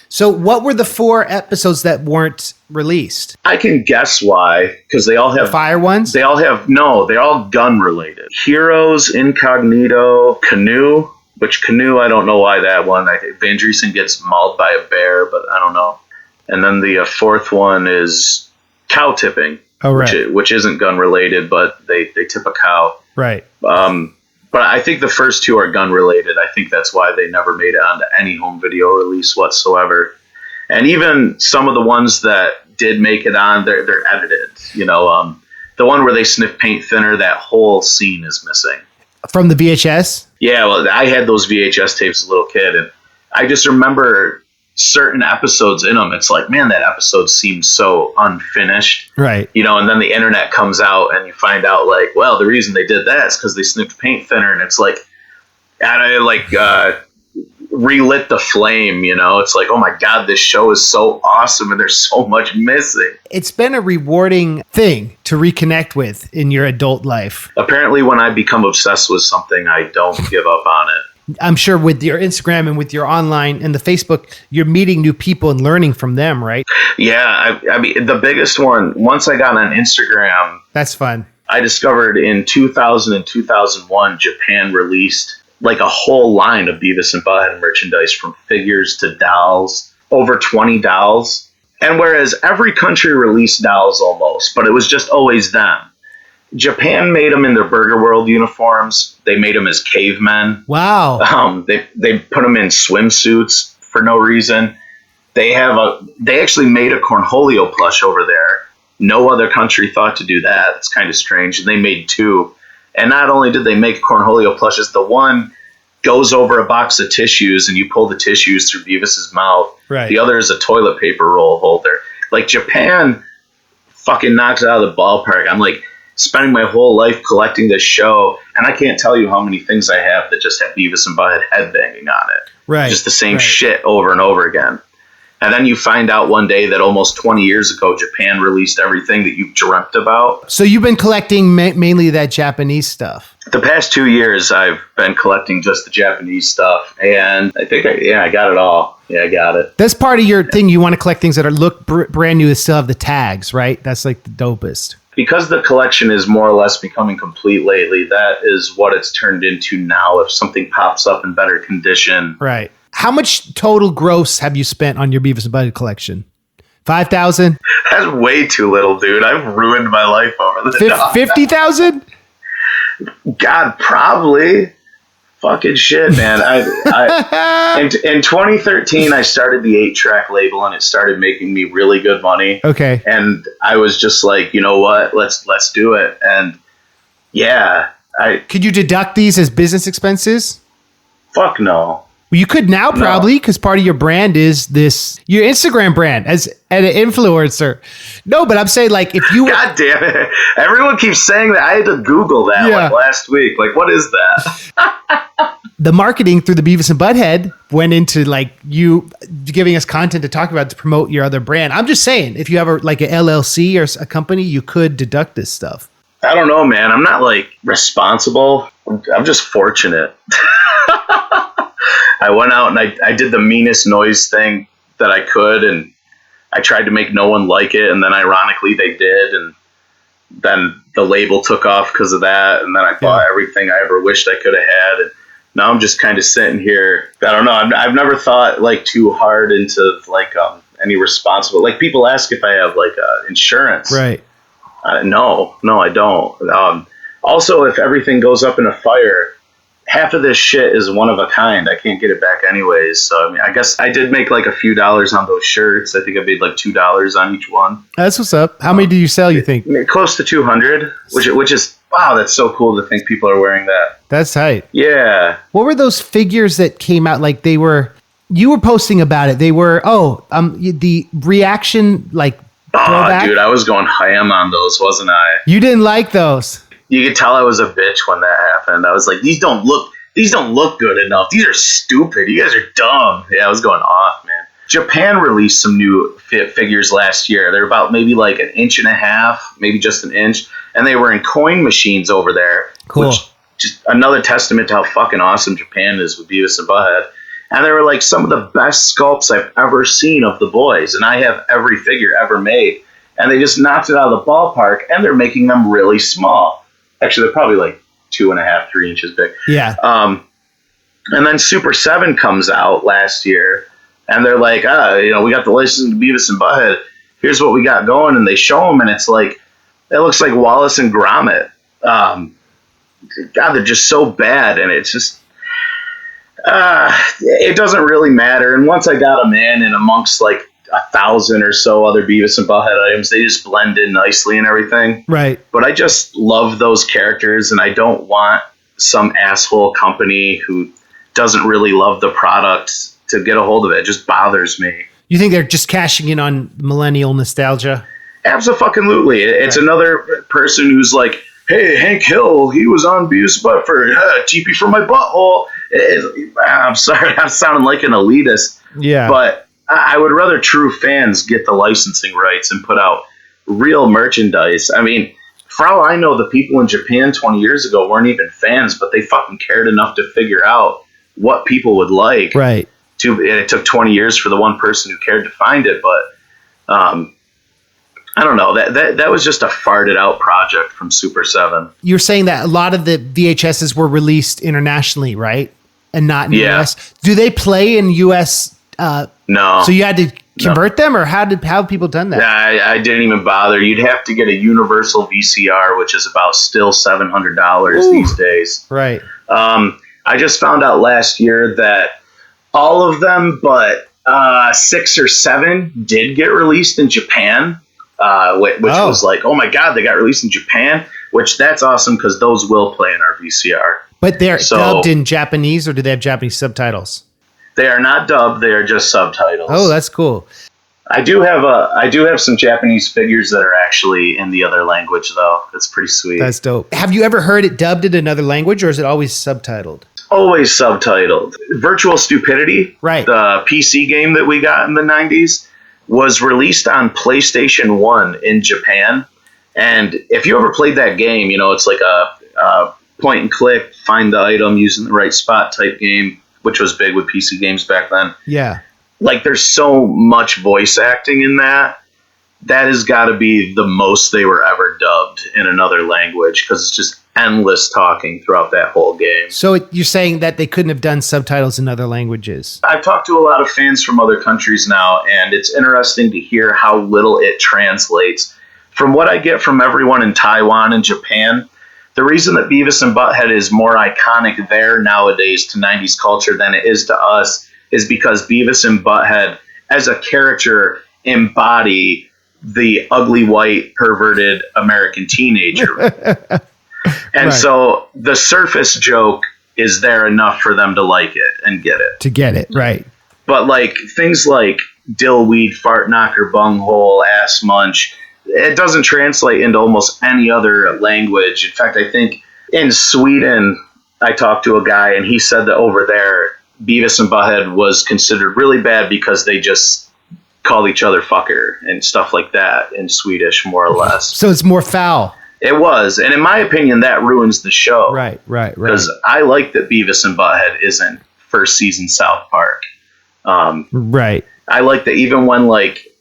So what were the 4 episodes that weren't released?
I can guess why, because they all have...
The fire ones?
They're all gun related. Heroes, Incognito, Canoe, which Canoe, I don't know why that one. I think Van Driesen gets mauled by a bear, but I don't know. And then the 4th one is cow tipping.
Oh, right.
Which isn't gun related, but they tip a cow.
Right.
But I think the first 2 are gun related. I think that's why they never made it onto any home video release whatsoever. And even some of the ones that did make it on, they're edited. The one where they sniff paint thinner, that whole scene is missing.
From the VHS?
Yeah, well, I had those VHS tapes as a little kid, and I just remember certain episodes in them. It's like, man, that episode seems so unfinished.
Right.
And then the internet comes out and you find out, like, well, the reason they did that is because they sniffed paint thinner, and it's like, relit the flame, It's like, oh my God, this show is so awesome and there's so much missing.
It's been a rewarding thing to reconnect with in your adult life.
Apparently, when I become obsessed with something, I don't give up on it.
I'm sure with your Instagram and with your online and the Facebook, you're meeting new people and learning from them, right?
Yeah. I mean, the biggest one, once I got on Instagram.
That's fun.
I discovered in 2000 and 2001, Japan released like a whole line of Beavis and Butthead merchandise, from figures to dolls, over 20 dolls. And whereas every country released dolls almost, but it was just always them. Japan made them in their Burger World uniforms. They made them as cavemen.
Wow.
They put them in swimsuits for no reason. They actually made a Cornholio plush over there. No other country thought to do that. It's kind of strange. And they made 2. And not only did they make Cornholio plushes, the one goes over a box of tissues and you pull the tissues through Beavis's mouth.
Right.
The other is a toilet paper roll holder. Like, Japan fucking knocks it out of the ballpark. I'm like spending my whole life collecting this show, and I can't tell you how many things I have that just have Beavis and Butthead headbanging on it.
Right.
Just the same shit over and over again. And then you find out one day that almost 20 years ago, Japan released everything that you've dreamt about.
So you've been collecting mainly that Japanese stuff.
The past 2 years, I've been collecting just the Japanese stuff. And I think, I got it all. Yeah, I got it.
That's part of your thing. You want to collect things that look brand new and still have the tags, right? That's like the dopest.
Because the collection is more or less becoming complete lately, that is what it's turned into now. If something pops up in better condition.
Right. How much total gross have you spent on your Beavis and Butthead collection? 5,000?
That's way too little, dude. I've ruined my life over the
50,000?
God, probably. Fucking shit, man. In 2013, I started the 8-track label, and it started making me really good money.
Okay.
And I was just like, you know what? Let's do it. And yeah,
could you deduct these as business expenses?
Fuck no.
Well, you could now probably, because part of your brand is your Instagram brand as an influencer. No, but I'm saying, like, if you...
God damn it. Everyone keeps saying that. I had to Google that like last week. Like, what is that?
The marketing through the Beavis and Butthead went into, like, you giving us content to talk about to promote your other brand. I'm just saying, if you have an LLC or a company, you could deduct this stuff.
I don't know, man. I'm not, like, responsible. I'm just fortunate. I went out and I did the meanest noise thing that I could, and I tried to make no one like it, and then ironically they did, and then the label took off because of that, and then I bought everything I ever wished I could have had, and now I'm just kind of sitting here. I don't know. I've never thought like too hard into like any responsible. Like people ask if I have like insurance.
Right.
No, I don't. Also, if everything goes up in a fire, half of this shit is one of a kind. I can't get it back anyways. So I mean, I guess I did make like a few dollars on those shirts. I think I made like $2 on each one.
That's what's up. How many do you sell, you think?
Close to 200, which is, wow, that's so cool to think people are wearing that.
That's tight.
Yeah.
What were those figures that came out? Like you were posting about it. They were, the reaction, like, throwback?
Dude, I was going ham on those, wasn't I?
You didn't like those.
You could tell I was a bitch when that happened. I was like, these don't look good enough. These are stupid. You guys are dumb. Yeah, I was going off, man. Japan released some new figures last year. They're about maybe like an inch and a half, maybe just an inch. And they were in coin machines over there.
Cool.
Which just another testament to how fucking awesome Japan is with Beavis and Butthead. And they were like some of the best sculpts I've ever seen of the boys. And I have every figure ever made. And they just knocked it out of the ballpark, and they're making them really small. Actually, they're probably like 2.5, 3 inches big.
Yeah.
And then Super 7 comes out last year, and they're like, we got the license to Beavis and Butthead. Here's what we got going. And they show them, and it's like, it looks like Wallace and Gromit. God, they're just so bad, and it's just, it doesn't really matter. And once I got them in and amongst like 1,000 or so other Beavis and Butthead items, they just blend in nicely and everything.
Right.
But I just love those characters, and I don't want some asshole company who doesn't really love the product to get a hold of it. It just bothers me.
You think they're just cashing in on millennial nostalgia?
Absolutely. It's another person who's like, hey, Hank Hill, he was on Beavis and Butthead, TP for my butthole. I'm sorry, I'm sounding like an elitist.
Yeah.
But I would rather true fans get the licensing rights and put out real merchandise. I mean, for all I know, the people in Japan 20 years ago weren't even fans, but they fucking cared enough to figure out what people would like.
Right.
And it took 20 years for the one person who cared to find it, but I don't know. That was just a farted out project from Super 7.
You're saying that a lot of the VHSs were released internationally, right? And not in the US. Do they play in US?
No.
So you had to convert them, or how have people done that?
I didn't even bother. You'd have to get a universal VCR, which is about still $700 these days.
Right.
I just found out last year that all of them but 6 or 7 did get released in Japan, which was like, oh my God, they got released in Japan, which that's awesome because those will play in our VCR.
But they're dubbed in Japanese, or do they have Japanese subtitles?
They are not dubbed. They are just subtitles.
Oh, that's cool.
I do have some Japanese figures that are actually in the other language, though. That's pretty sweet.
That's dope. Have you ever heard it dubbed in another language, or is it always subtitled?
Always subtitled. Virtual Stupidity,
right?
The PC game that we got in the 90s, was released on PlayStation 1 in Japan. And if you ever played that game, it's like a point and click, find the item using the right spot type game, which was big with PC games back then.
Yeah.
Like, there's so much voice acting in that. That has got to be the most they were ever dubbed in another language, because it's just endless talking throughout that whole game.
So you're saying that they couldn't have done subtitles in other languages?
I've talked to a lot of fans from other countries now, and it's interesting to hear how little it translates. From what I get from everyone in Taiwan and Japan, the reason that Beavis and Butthead is more iconic there nowadays to 90s culture than it is to us is because Beavis and Butthead, as a character, embody the ugly, white, perverted American teenager. And so the surface joke is there enough for them to like it and get it.
To get it, right.
But like things like dillweed, fart knocker, bunghole, ass munch, it doesn't translate into almost any other language. In fact, I think in Sweden, I talked to a guy and he said that over there, Beavis and Butthead was considered really bad because they just called each other fucker and stuff like that in Swedish, more or less.
So it's more foul.
It was. And in my opinion, that ruins the show.
Right.
Because I like that Beavis and Butthead isn't first season South Park.
Right.
I like that even when like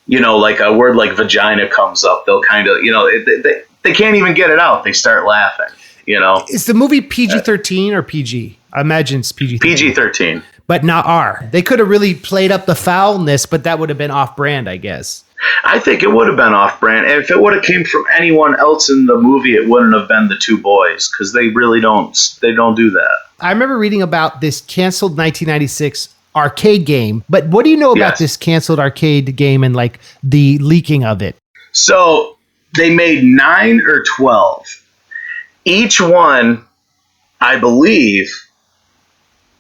a word like vagina comes up, they'll kind of, they can't even get it out. They start laughing.
Is the movie PG-13 or PG? I imagine it's PG-13.
PG-13.
But not R. They could have really played up the foulness, but that would have been off-brand, I guess.
I think it would have been off-brand. If it would have came from anyone else in the movie, it wouldn't have been the two boys, because they really don't. They don't do that.
I remember reading about this canceled 1996 arcade game, but what do you know about this canceled arcade game and like the leaking of it?
So they made 9 or 12. Each one, I believe,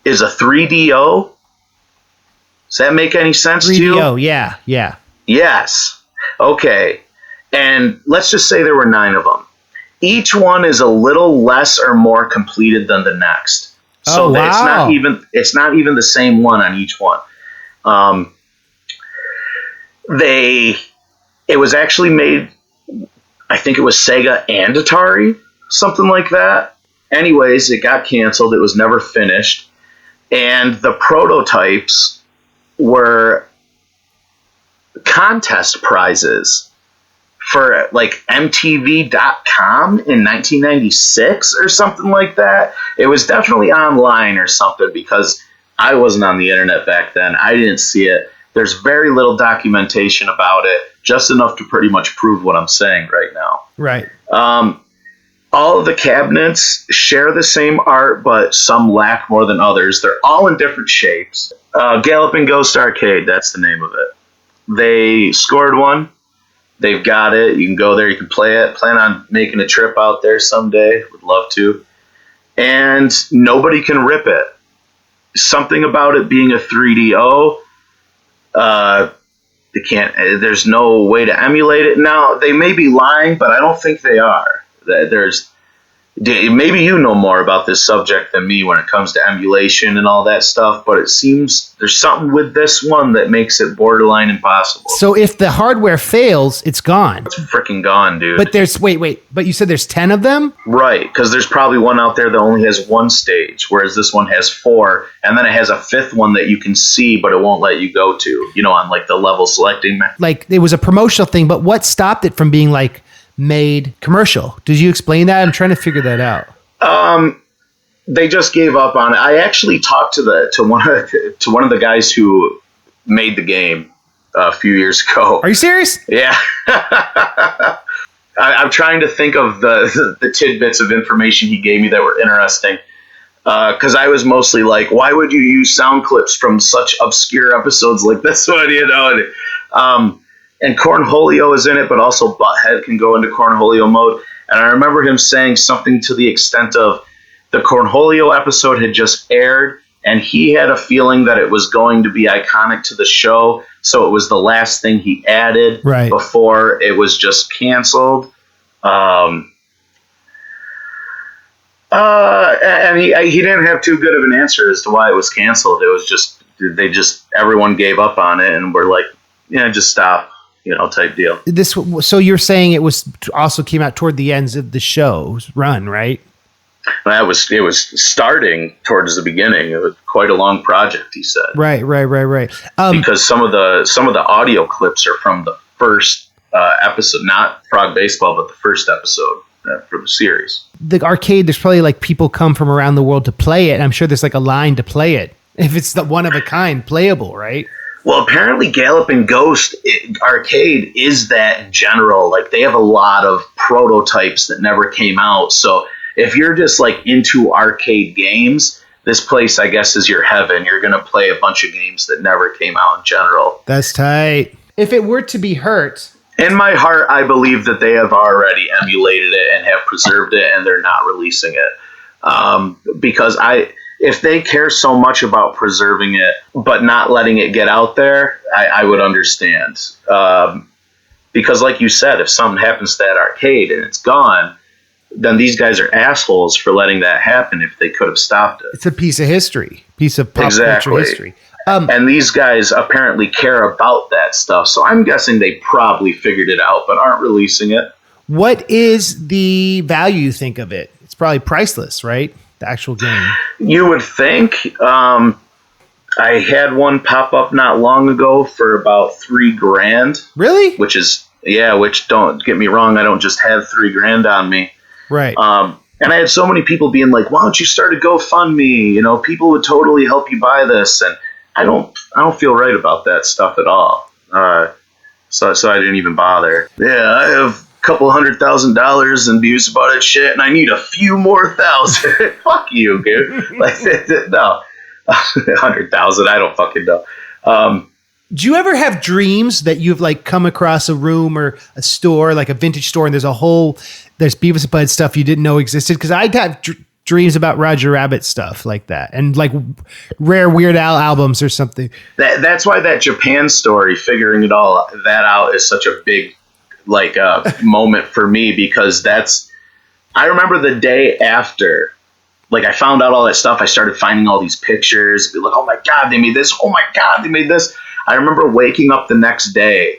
is a 3DO. Does that make any sense to you?
3DO, yeah.
Yes. Okay. And let's just say there were 9 of them. Each one is a little less or more completed than the next. So it's not even the same one on each one. It was actually made, I think it was Sega and Atari, something like that. Anyways, it got canceled. It was never finished. And the prototypes were contest prizes for like MTV.com in 1996 or something like that. It was definitely online or something, because I wasn't on the internet back then. I didn't see it. There's very little documentation about it, just enough to pretty much prove what I'm saying right now.
Right.
All of the cabinets share the same art, but some lack more than others. They're all in different shapes. Galloping Ghost Arcade, that's the name of it. They scored one. They've got it. You can go there. You can play it. Plan on making a trip out there someday. Would love to. And nobody can rip it. Something about it being a 3DO. They can't. There's no way to emulate it. Now, they may be lying, but I don't think they are. Maybe you know more about this subject than me when it comes to emulation and all that stuff, but it seems there's something with this one that makes it borderline impossible.
So if the hardware fails, it's gone.
It's freaking gone, dude.
But but you said there's 10 of them?
Right, because there's probably one out there that only has one stage, whereas this one has 4, and then it has a 5th one that you can see, but it won't let you go to, on like the level selecting.
Like it was a promotional thing, but what stopped it from being like made commercial? Did you explain that? I'm trying to figure that out.
They just gave up on it. I actually talked to one of the guys who made the game a few years ago.
Are you serious?
Yeah. I'm trying to think of the tidbits of information he gave me that were interesting. Because I was mostly like, why would you use sound clips from such obscure episodes like this one? And Cornholio is in it, but also Butthead can go into Cornholio mode. And I remember him saying something to the extent of the Cornholio episode had just aired, and he had a feeling that it was going to be iconic to the show, so it was the last thing he added before it was just canceled. And he didn't have too good of an answer as to why it was canceled. It was just everyone gave up on it, and we're like, just stop. Type deal.
So you're saying it was also came out toward the ends of the show's run, right?
It was starting towards the beginning. It was quite a long project, he said.
Right.
Because some of the audio clips are from the first episode, not Frog Baseball, but the first episode for the series.
The arcade, there's probably like people come from around the world to play it. And I'm sure there's like a line to play it if it's the one of a kind playable, right?
Well, apparently Galloping Ghost Arcade is that in general. Like, they have a lot of prototypes that never came out. So if you're just, like, into arcade games, this place, I guess, is your heaven. You're going to play a bunch of games that never came out in general.
That's tight. If it were to be hurt...
In my heart, I believe that they have already emulated it and have preserved it, and they're not releasing it. Because if they care so much about preserving it but not letting it get out there, I would understand. Because like you said, if something happens to that arcade and it's gone, then these guys are assholes for letting that happen if they could have stopped it.
It's a piece of history, piece of pop culture history.
And these guys apparently care about that stuff, so I'm guessing they probably figured it out but aren't releasing it.
What is the value you think of it? It's probably priceless, right? The actual game.
You would think. I had one pop up not long ago for about $3,000.
Really?
Which is Yeah, which, don't get me wrong, I don't just have $3,000 on me.
Right.
And I had so many people being like, "Why don't you start a GoFundMe? You know, people would totally help you buy this." And I don't feel right about that stuff at all. So I didn't even bother. Yeah, I have a couple $100,000 and views about it shit, and I need a few more thousand. Fuck you, dude. Like, no, 100,000. I don't fucking know.
Do you ever have dreams that you've like come across a room or a store, like a vintage store, and there's Beavis and Bud stuff you didn't know existed? Because I got dreams about Roger Rabbit stuff like that, and like rare Weird Al albums or something.
That's why that Japan story, figuring it all that out, is such a big like moment for me, because I remember the day after. Like, I found out all that stuff. I started finding all these pictures. Be like, oh my God, they made this. Oh my God, they made this. I remember waking up the next day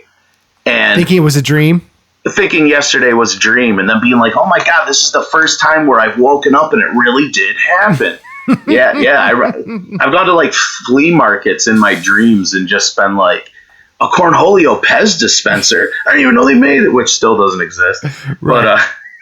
and
thinking it was a dream.
Thinking yesterday was a dream, and then being like, oh my God, this is the first time where I've woken up and it really did happen. Yeah. I've gone to like flea markets in my dreams and just been like, a Cornholio Pez dispenser. I didn't even know they made it, which still doesn't exist. Right. But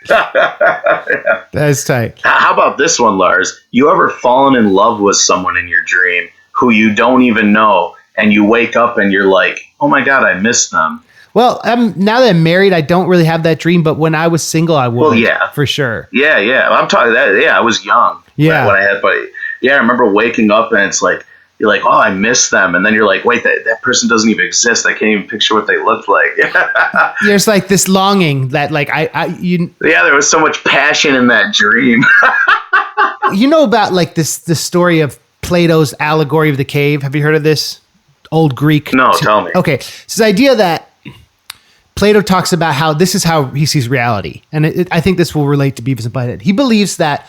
yeah.
That's tight.
How about this one, Lars? You ever fallen in love with someone in your dream who you don't even know, and you wake up and you're like, oh my God, I miss them?
Well, now that I'm married, I don't really have that dream, but when I was single, I would.
Well, yeah.
For sure.
Yeah. I'm talking that. Yeah, I was young.
Yeah.
When I had, but yeah, I remember waking up and it's like, you're like, oh, I miss them. And then you're like, wait, that person doesn't even exist. I can't even picture what they looked like.
There's like this longing that like,
yeah, there was so much passion in that dream.
You know about like the story of Plato's allegory of the cave? Have you heard of this? Old Greek.
No, tell me.
Okay. It's the idea that Plato talks about how this is how he sees reality. And I think this will relate to Beavis and Butthead. He believes that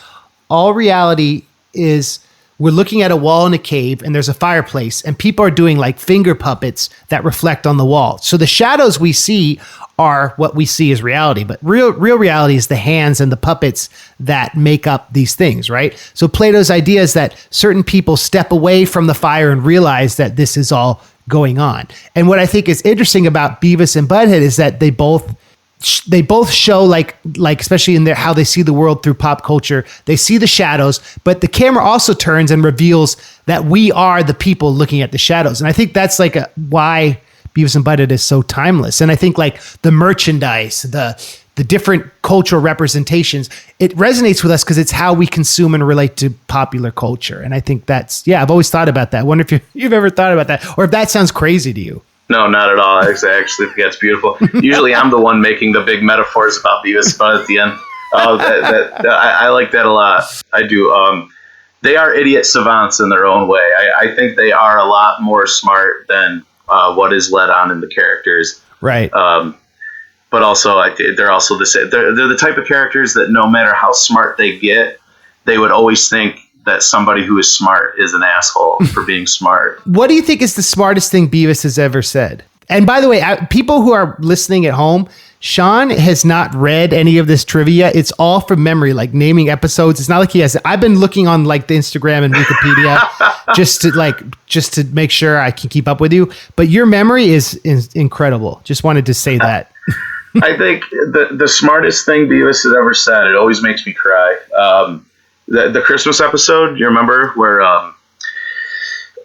all reality is, we're looking at a wall in a cave and there's a fireplace and people are doing like finger puppets that reflect on the wall. So the shadows we see are what we see as reality, but real reality is the hands and the puppets that make up these things, right? So Plato's idea is that certain people step away from the fire and realize that this is all going on. And what I think is interesting about Beavis and Butthead is that they both show like especially in how they see the world through pop culture, they see the shadows, but the camera also turns and reveals that we are the people looking at the shadows. And I think that's like why Beavis and Butthead is so timeless. And I think like the merchandise, the different cultural representations, it resonates with us because it's how we consume and relate to popular culture. And I think I've always thought about that. I wonder if you've ever thought about that, or if that sounds crazy to you.
No, not at all. I actually think that's beautiful. Usually I'm the one making the big metaphors about Beavis, but at the end, I like that a lot. I do. They are idiot savants in their own way. I think they are a lot more smart than what is led on in the characters.
Right.
But also, they're also the same. They're the type of characters that no matter how smart they get, they would always think that somebody who is smart is an asshole for being smart.
What do you think is the smartest thing Beavis has ever said? And by the way, people who are listening at home, Sean has not read any of this trivia. It's all from memory, like naming episodes. It's not like he has. I've been looking on like the Instagram and Wikipedia just to make sure I can keep up with you. But your memory is incredible. Just wanted to say that.
I think the smartest thing Beavis has ever said, it always makes me cry. The Christmas episode, you remember, where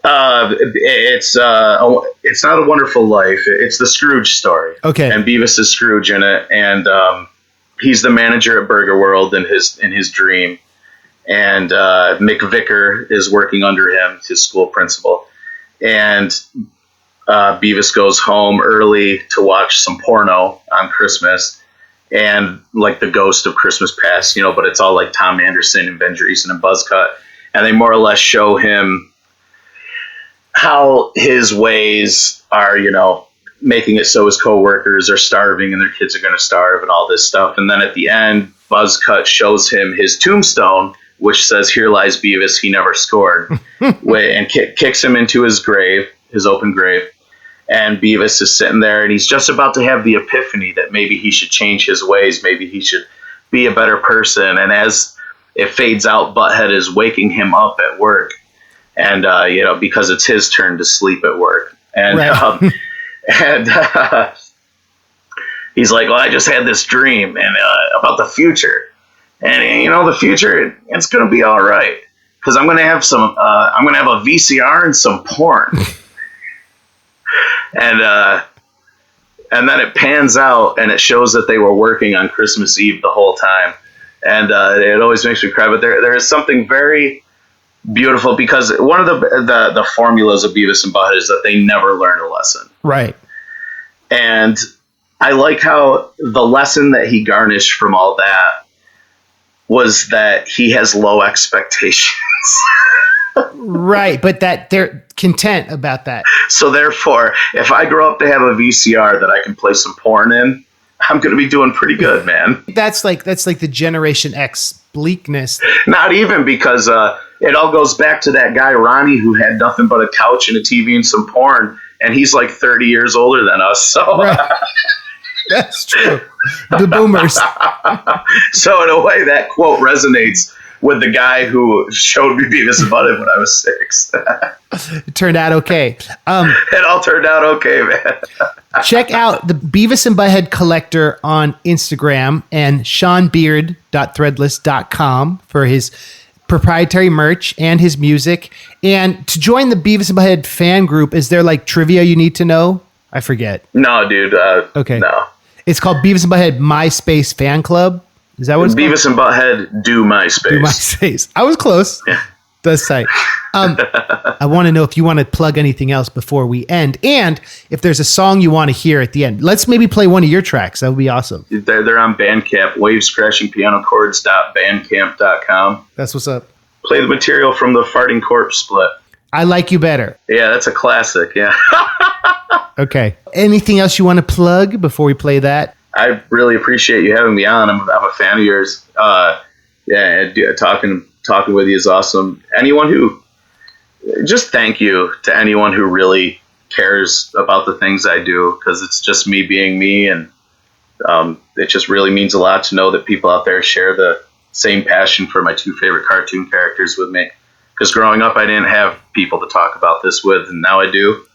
it's not A Wonderful Life, it's the Scrooge story.
Okay.
And Beavis is Scrooge in it, and he's the manager at Burger World in his dream, and Mick Vicker is working under him, his school principal, and Beavis goes home early to watch some porno on Christmas. And like the ghost of Christmas Past, but it's all like Tom Anderson and Ben Dreesen and Buzzcut. And they more or less show him how his ways are, making it so his coworkers are starving and their kids are going to starve and all this stuff. And then at the end, Buzzcut shows him his tombstone, which says, "Here lies Beavis, he never scored," and kicks him into his grave, his open grave. And Beavis is sitting there, and he's just about to have the epiphany that maybe he should change his ways, maybe he should be a better person. And as it fades out, Butthead is waking him up at work, and because it's his turn to sleep at work. And
right.
he's like, well, I just had this dream and about the future. And, the future, it's going to be all right. Because I'm going to have a VCR and some porn. And then it pans out and it shows that they were working on Christmas Eve the whole time. And it always makes me cry. But there is something very beautiful, because one of the formulas of Beavis and Butthead is that they never learn a lesson.
Right.
And I like how the lesson that he garnished from all that was that he has low expectations.
Right, but that they're content about that.
So therefore, if I grow up to have a VCR that I can play some porn in, I'm going to be doing pretty good, man.
That's like the Generation X bleakness.
Not even, because it all goes back to that guy Ronnie who had nothing but a couch and a TV and some porn, and he's like 30 years older than us. So
right. That's true. The boomers.
So in a way, that quote resonates with the guy who showed me Beavis and Butthead when I was 6.
It turned out okay.
It all turned out okay, man.
Check out the Beavis and Butthead Collector on Instagram and seanbeard.threadless.com for his proprietary merch and his music. And to join the Beavis and Butthead fan group, is there like trivia you need to know? I forget.
No, dude.
Okay.
No.
It's called Beavis and Butthead MySpace Fan Club. Is that what it's
Beavis
called?
and Butthead do MySpace.
Do MySpace. I was close.
Yeah.
That's tight. I want to know if you want to plug anything else before we end, and if there's a song you want to hear at the end. Let's maybe play one of your tracks. That would be awesome.
They're on Bandcamp, wavescrashingpianochords.bandcamp.com.
That's what's up.
Play the material from the Farting Corpse split.
I Like You Better.
Yeah, that's a classic, yeah.
Okay. Anything else you want to plug before we play that?
I really appreciate you having me on. I'm a fan of yours. Talking with you is awesome. Just thank you to anyone who really cares about the things I do, because it's just me being me, and it just really means a lot to know that people out there share the same passion for my 2 favorite cartoon characters with me. Because growing up, I didn't have people to talk about this with, and now I do.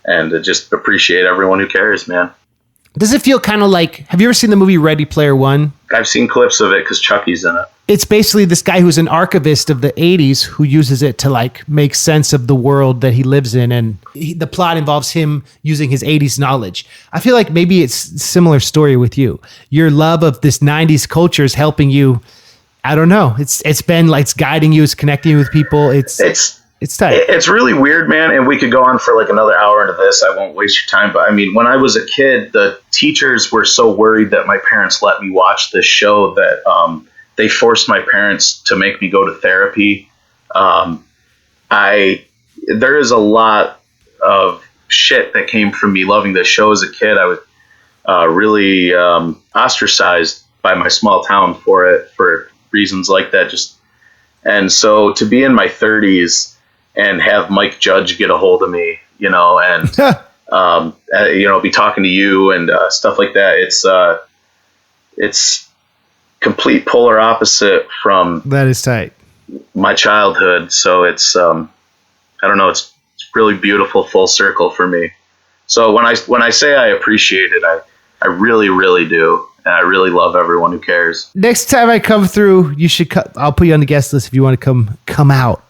And I just appreciate everyone who cares, man.
Does it feel kind of like, have you ever seen the movie Ready Player One?
I've seen clips of it because Chucky's in it.
It's basically this guy who's an archivist of the 80s who uses it to like make sense of the world that he lives in. And the plot involves him using his 80s knowledge. I feel like maybe it's a similar story with you. Your love of this 90s culture is helping you. I don't know. It's been like, it's guiding you, it's connecting you with people. It's tight.
It's really weird, man. And we could go on for like another hour into this. I won't waste your time. But I mean, when I was a kid, the teachers were so worried that my parents let me watch this show that they forced my parents to make me go to therapy. There is a lot of shit that came from me loving this show as a kid. I was really ostracized by my small town for it, for reasons like that. And so to be in my 30s and have Mike Judge get a hold of me, and be talking to you and stuff like that. It's complete polar opposite from
That is tight.
my childhood. So it's I don't know. It's really beautiful, full circle for me. So when I say I appreciate it, I really, really do. And I really love everyone who cares.
Next time I come through, you should. I'll put you on the guest list if you want to come out.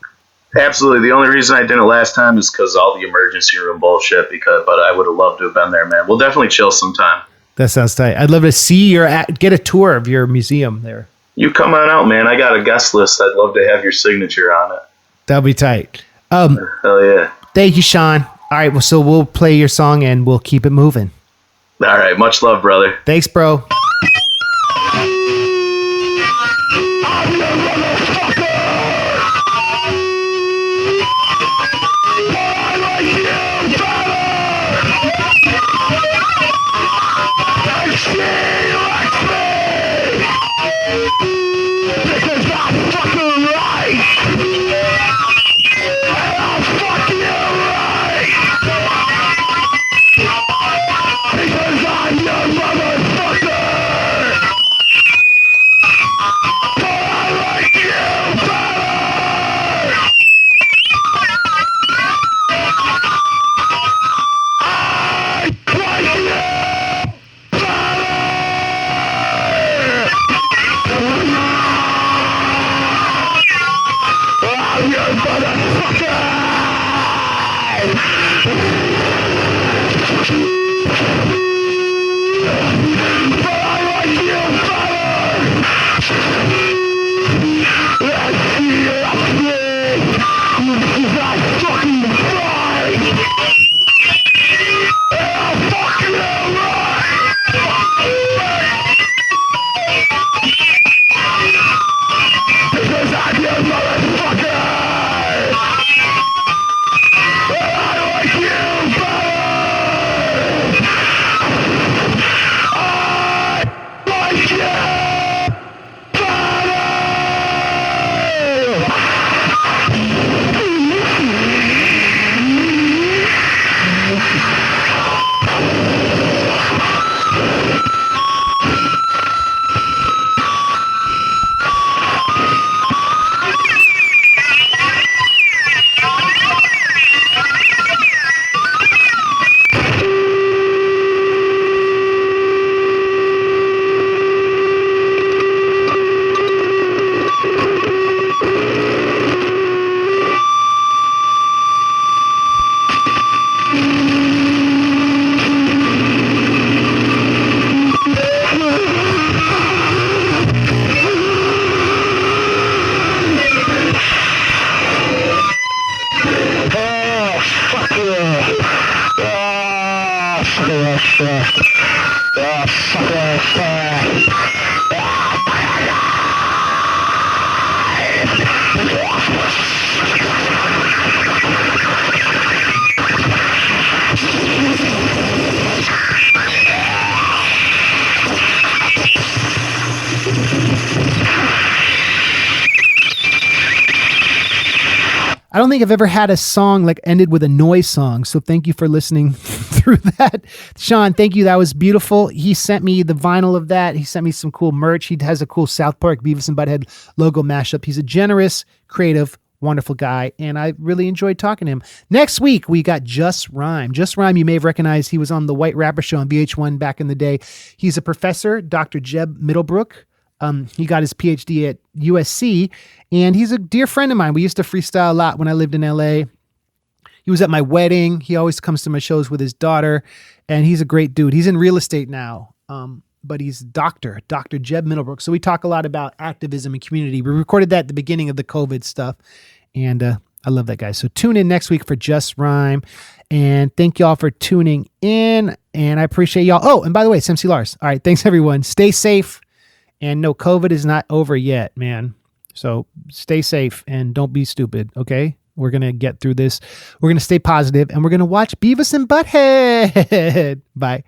Absolutely. The only reason I didn't last time is because all the emergency room bullshit. But I would have loved to have been there, man. We'll definitely chill sometime.
That sounds tight. I'd love to see get a tour of your museum there.
You come on out, man. I got a guest list. I'd love to have your signature on it.
That'll be tight.
Hell yeah.
Thank you, Sean. All right. Well, so we'll play your song and we'll keep it moving.
All right. Much love, brother.
Thanks, bro.
Because I'm your motherfucker!
I don't think I've ever had a song like ended with a noise song. So thank you for listening through that. Sean, thank you. That was beautiful. He sent me the vinyl of that. He sent me some cool merch. He has a cool South Park Beavis and Butthead logo mashup. He's a generous, creative, wonderful guy, and I really enjoyed talking to him. Next week, we got Just Rhyme. Just Rhyme, you may have recognized. He was on the White Rapper Show on VH1 back in the day. He's a professor, Dr. Jeb Middlebrook. He got his PhD at USC, and he's a dear friend of mine. We used to freestyle a lot when I lived in LA. He was at my wedding. He always comes to my shows with his daughter, and he's a great dude. He's in real estate now, but he's Dr. Jeb Middlebrook. So we talk a lot about activism and community. We recorded that at the beginning of the COVID stuff, and I love that guy. So tune in next week for Just Rhyme, and thank y'all for tuning in, and I appreciate y'all. Oh, and by the way, it's MC Lars. All right, thanks everyone. Stay safe. And no, COVID is not over yet, man. So stay safe and don't be stupid, okay? We're going to get through this. We're going to stay positive, and we're going to watch Beavis and Butthead. Bye.